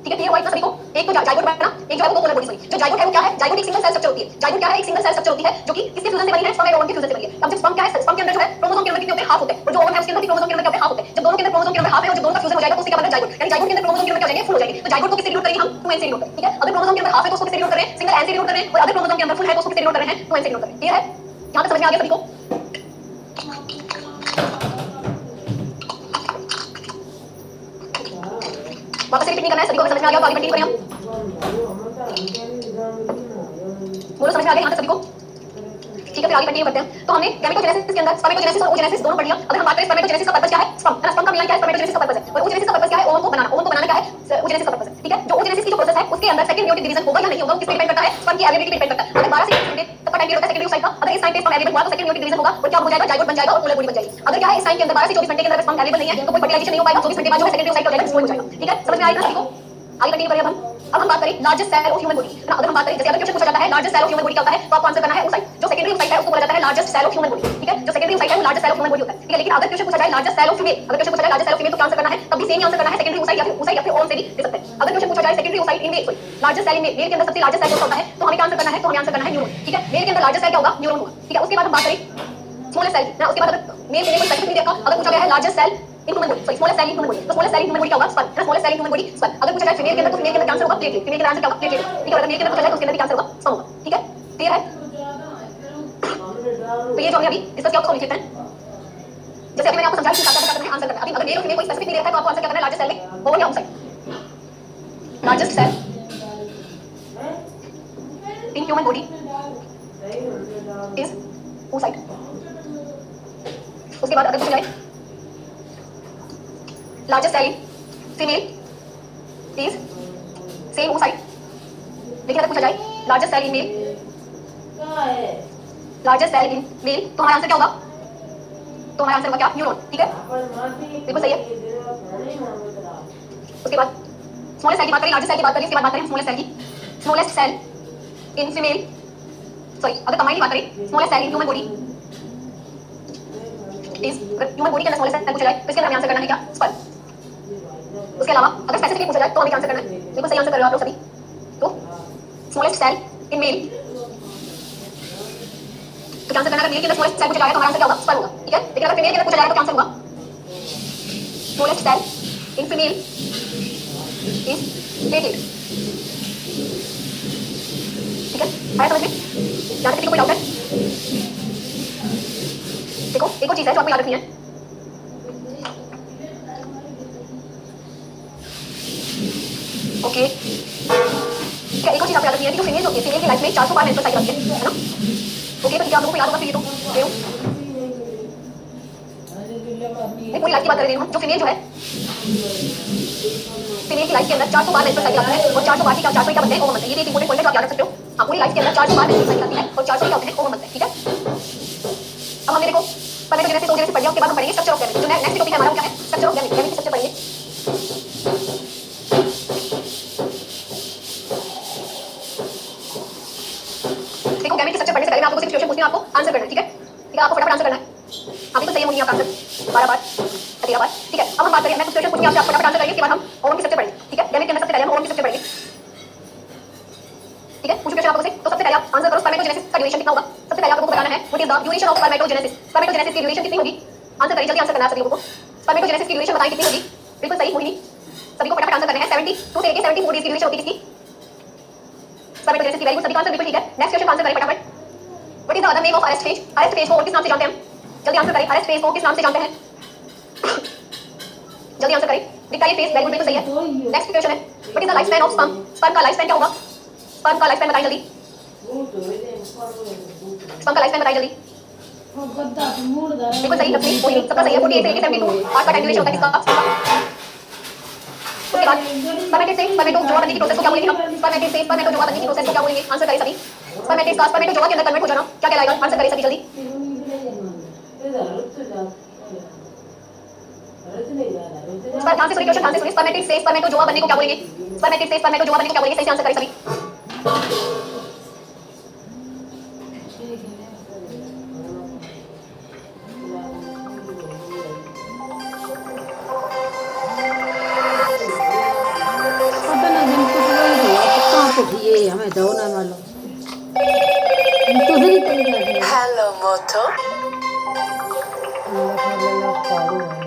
ठीक है, क्लियर हुआ इतना सभी को? एक तो जाइगोट बैठना, एक जो है वो कोपोलर बॉडी, सॉरी जो जाइगोट है वो क्या है? जाइगोट एक सिंगल सेल स्ट्रक्चर होती है। जाइगोट क्या है? एक सिंगल सेल स्ट्रक्चर होती है जो कि किसके फ्यूजन से बनी है? स्पर्म एंड ओवम के फ्यूजन से बनी है। अब जब स्पर्म क्या है? स्पर्म के अंदर जो है क्रोमोसोम के नंबर कितने होते हैं? हाफ होते हैं, और जो ओवम है उसके अंदर भी क्रोमोसोम के नंबर क्या होते हैं? हाफ होते हैं। जब दोनों के अंदर क्रोमोसोम के नंबर हाफ है और जब दोनों का फ्यूजन हो जाएगा तो उससे क्या बनेगा? जाइगोट। यानी जाइगोट के अंदर क्रोमोसोम के नंबर क्या हो जाएंगे? फुल हो जाएंगे। तो जाइगोट को किससे डिनोट करेंगे हम? 2n से डिनोट करेंगे, ठीक है? अगर क्रोमोसोम के अंदर हाफ है तो उसको किससे डिनोट करें? सिंगल n से डिनोट करें, और अगर क्रोमोसोम के अंदर फुल है तो उसको किससे डिनोट कर रहे हैं? 2n से डिनोट करें। क्लियर है? यहां तक समझ में आ गया सभी को? वापस से रिपीट नहीं करना है, सभी को समझ में आ गया तो आगे कंटिन्यू करें हम। बोलो समझ में आ गया यहां तक सभी को? ठीक है, फिर आगे कंटिन्यू करते हैं। तो हमने गैमेटोजेनेसिस के अंदर स्पर्मेटोजेनेसिस और ओजेनेसिस दोनों पढ़ लिया। अगर हम बात करें स्पर्मेटोजेनेसिस का पर्पस क्या है? स्पर्म है ना, स्पर्म का मिलन क्या है? स्पर्मेटोजेनेसिस का पर्पस है। और ओजेनेसिस का पर्पस क्या है? ओवम को बनाना। ओवम को बनाना क्या है? ओजेनेसिस का पर्पस है, ठीक है? जो ओजेनेसिस की जो प्रोसेस है उसके अंदर सेकंड मेयोटिक डिवीजन होगा या नहीं होगा, किस पे डिपेंड करता है? स्पर्म की अवेलेबिलिटी पे डिपेंड करता है। अगर 12 से 21 घंटे तक का टाइम पीरियड होता है सेकेंडरी साइड का, अगर इस टाइम पे स्पर्म अवेलेबल हुआ तो सेकंड मेयोटिक डिवीजन होगा और क्या हो जाएगा? जाइगोट बन जाएगा और पोलर बॉडी बन जाएगी। अगर क्या है इस टाइम के अंदर 12 से 24 घंटे के अंदर स्पर्म अवेलेबल नहीं है, इनको कोई फर्टिलाइजेशन नहीं हो पाएगा, 24 घंटे बाद जो है सेकेंडरी साइड हो जाएगा, डिस्ट्रॉय हो जाएगा, ठीक है? समझ में आएगा सभी को? आगे कंटिन्यू करें अब हम बात करें largest cell of human body ना। अगर हम बात करें जैसे अगर क्वेश्चन पूछा जाता है largest cell of human body क्या होता है, तो आपको आंसर करना है ओसाइट। जो सेकेंडरी ओसाइट है उसको बोला जाता है largest cell of human body, ठीक है? जो सेकेंडरी ओसाइट है वो largest cell of human body होता है, ठीक है? लेकिन अगर क्वेश्चन पूछा जाए लार्जेस्ट सेल ऑफ फीमेल, अगर क्वेश्चन पूछा जाए लार्जेस्ट सेल ऑफ फीमेल तो क्या आंसर करना है? तब भी सेम ही आंसर करना है, सेकेंडरी ओसाइट या फिर ओवम से भी दे सकते हैं। अगर क्वेश्चन पूछा जाए secondary oocyte in male, sorry largest cell in mail, mail के अंदर सबसे लार्जेस्ट सेल होता है, तो हमें क्या आंसर करना है? तो हमें आंसर करना है न्यूरॉन, ठीक है? मेल के अंदर लार्जेस्ट सेल क्या होगा? न्यूरॉन होगा, ठीक है? उसके बाद हम बात करें स्मॉलेस्ट सेल ना। उसके बाद अगर मेल फीमेल कोई स्पेसिफिक नहीं देखा, अगर पूछा गया है largest cell in human body, sorry smallest cell in human body, तो smallest cell in human body क्या होगा? स्पर्म है ना, smallest cell in human body sperm. अगर पूछा जाए फीमेल के अंदर तो फीमेल के अंदर आंसर होगा प्लेटलेट, फीमेल के आंसर क्या होगा? प्लेटलेट, ठीक है? अगर मेल के अंदर पूछा जाए तो उसके अंदर भी आंसर होगा स्पर्म होगा, ठीक है? क्लियर है? तो ये जो हमने अभी डिस्कस किया उसको लिख लेते हैं। जैसे अभी मैंने आपको समझाया कि क्या करना है, आंसर करना है। अभी अगर मेल और फीमेल कोई स्पेसिफिक नहीं रहता है तो आपको आंसर क्या करना है? लार्जेस्ट सेल में ओवम या oocyte. Largest cell in human body is oocyte. उसके बाद अगर पूछा जाए largest cell in female is same oocyte, लेकिन अगर पूछा जाए largest cell in male, largest cell in male, तो हमारा आंसर क्या होगा? तो हमारा आंसर होगा क्या? न्यूरॉन, ठीक है? बिल्कुल सही है। उसके बाद स्मॉलेस्ट सेल की बात करें, लार्जेस्ट सेल की बात करें, उसके बाद बात करें स्मॉलेस्ट सेल की। Smallest cell in female, sorry अगर कंबाइंड की बात करें smallest cell in human body is, human body के अंदर स्मॉलेस्ट सेल पूछा जाए तो इसके अंदर हमें आंसर करना है क्या? स्पर्म। उसके अलावा अगर स्पेसिफिकली पूछा जाए तो हमें आंसर करना है, बिल्कुल सही आंसर कर रहे हो आप लोग सभी। तो स्मॉलेस्ट सेल इन मेल, तो आंसर करना है, अगर मेल के अंदर स्मॉलेस्ट सेल पूछा जाएगा तो हमारा आंसर क्या होगा? स्पर्म होगा, ठीक है? लेकिन अगर फीमेल के अंदर पूछा जाएगा तो क्या आंसर होगा? Smallest cell in female is platelet, ठीक है? आया समझ में? यहाँ तक किसी को कोई डाउट है? देखो एक और चीज है जो आपको याद रखनी है। ओके, ठीक है? एक और चीज आपको याद रखनी है कि जो फीमेल होती है, फीमेल की लाइफ में 400 बार मेंस्ट्रुअल साइकिल आती है ना? ओके, तो क्या आप लोगों को याद होगा फिर ये तो नहीं, पूरी लाइफ की बात कर रही हूँ। जो फीमेल जो है फीमेल की लाइफ के अंदर 400 बार मेंस्ट्रुअल साइकिल आती है और 400 बार की 400 क्या बनते हैं? ओवम बनते हैं। ये भी एक इंपॉर्टेंट पॉइंट है जो आप याद रख सकते हो। हाँ, पूरी लाइफ के अंदर 400 बार मेंस्ट्रुअल साइकिल आती है और 400 क्या होते हैं? ओवम बनते हैं, ठीक है? अब हमने देखो स्पर्मेटोजेनेसिस ओजेनेसिस पढ़ लिया। उसके बाद हम पढ़ेंगे स्ट्रक्चर ऑफ गैमेट। जो नेक्स्ट टॉपिक है हमारा वो क्या है? स्ट्रक्चर ऑफ गैमेट, गैमेट की स्ट्रक्चर पढ़ेंगे। देखो गैमेट की स्ट्रक्चर पढ़ने से पहले मैं आपको कुछ क्वेश्चन पूछती हूं, आपको आंसर करना है, ठीक है? ठीक है, आपको फटाफट आंसर करना है। अभी तो सही होंगी आपका आंसर 12 बार 13 बार, ठीक है? अब हम बात करें, मैं कुछ क्वेश्चन पूछूंगी, आप फटाफट आंसर करेंगे। उसके बाद हम ओवम की स्ट्रक्चर पढ़ेंगे, ठीक है? गैमेट के अंदर सबसे पहले हम ओवम की स्ट्रक्चर पढ़ेंगे, ठीक है? पूछो क्वेश्चन आपको से। तो सबसे पहले आप आंसर करो स्पर्मेटोजेनेसिस का ड्यूरेशन कितना होगा? सबसे पहले आपको बताना है what is the duration of spermatogenesis. Spermatogenesis की ड्यूरेशन कितनी होगी? आंसर करिए, जल्दी आंसर करना है सभी लोगों को। स्पर्मेटोजेनेसिस की ड्यूरेशन बताएं कितनी होगी? बिल्कुल सही मोहिनी, सभी को फटाफट आंसर करना है। 72 से लेके 74 डेज की ड्यूरेशन होती है किसकी? स्पर्मेटोजेनेसिस की। वेरी गुड, सभी का आंसर बिल्कुल ठीक है। नेक्स्ट क्वेश्चन आंसर करें फटाफट। What is the other name of arrest phase? Arrest phase को और किस नाम से जानते हैं हम? जल्दी आंसर करें, अरेस्ट फेज को किस नाम से जानते हैं? जल्दी आंसर करें, दिखता है फेस। वेरी गुड, बिल्कुल सही है। नेक्स्ट क्वेश्चन है what is the life span of sperm? Sperm का लाइफ स्पैन क्या होगा? स्पर्म का लाइफ स्पैन बताइए जल्दी। स्पर्म का लाइफ स्पैन बताइए जल्दी। बिल्कुल सही लक्ष्मी मोहिनी, सबका सही है। 48 से लेके 72 आज का टाइम ड्यूरेशन होता है किसका? उसके बाद स्पर्मेटिड से स्पर्मेटोजोआ बनने की प्रोसेस को क्या बोलेंगे हम? स्पर्मेटिड से स्पर्मेटोजोआ बनने की प्रोसेस को क्या बोलेंगे? आंसर करें सभी। स्पर्मेटिड का स्पर्मेटोजोआ के अंदर कन्वर्ट हो जाना क्या कहलाएगा? आंसर करें सभी जल्दी। ध्यान से सुनिए क्वेश्चन, ध्यान से सुनिए। स्पर्मेटिड से स्पर्मेटोजोआ बनने को क्या बोलेंगे? स्पर्मेटिड से स्पर्मेटोजोआ बनने को क्या बोलेंगे? सही से आंसर करें सभी। चाहिए हमें दो ना मालूम दूसरी तरीका से Hello, Moto. अल्लाह पाड़ू है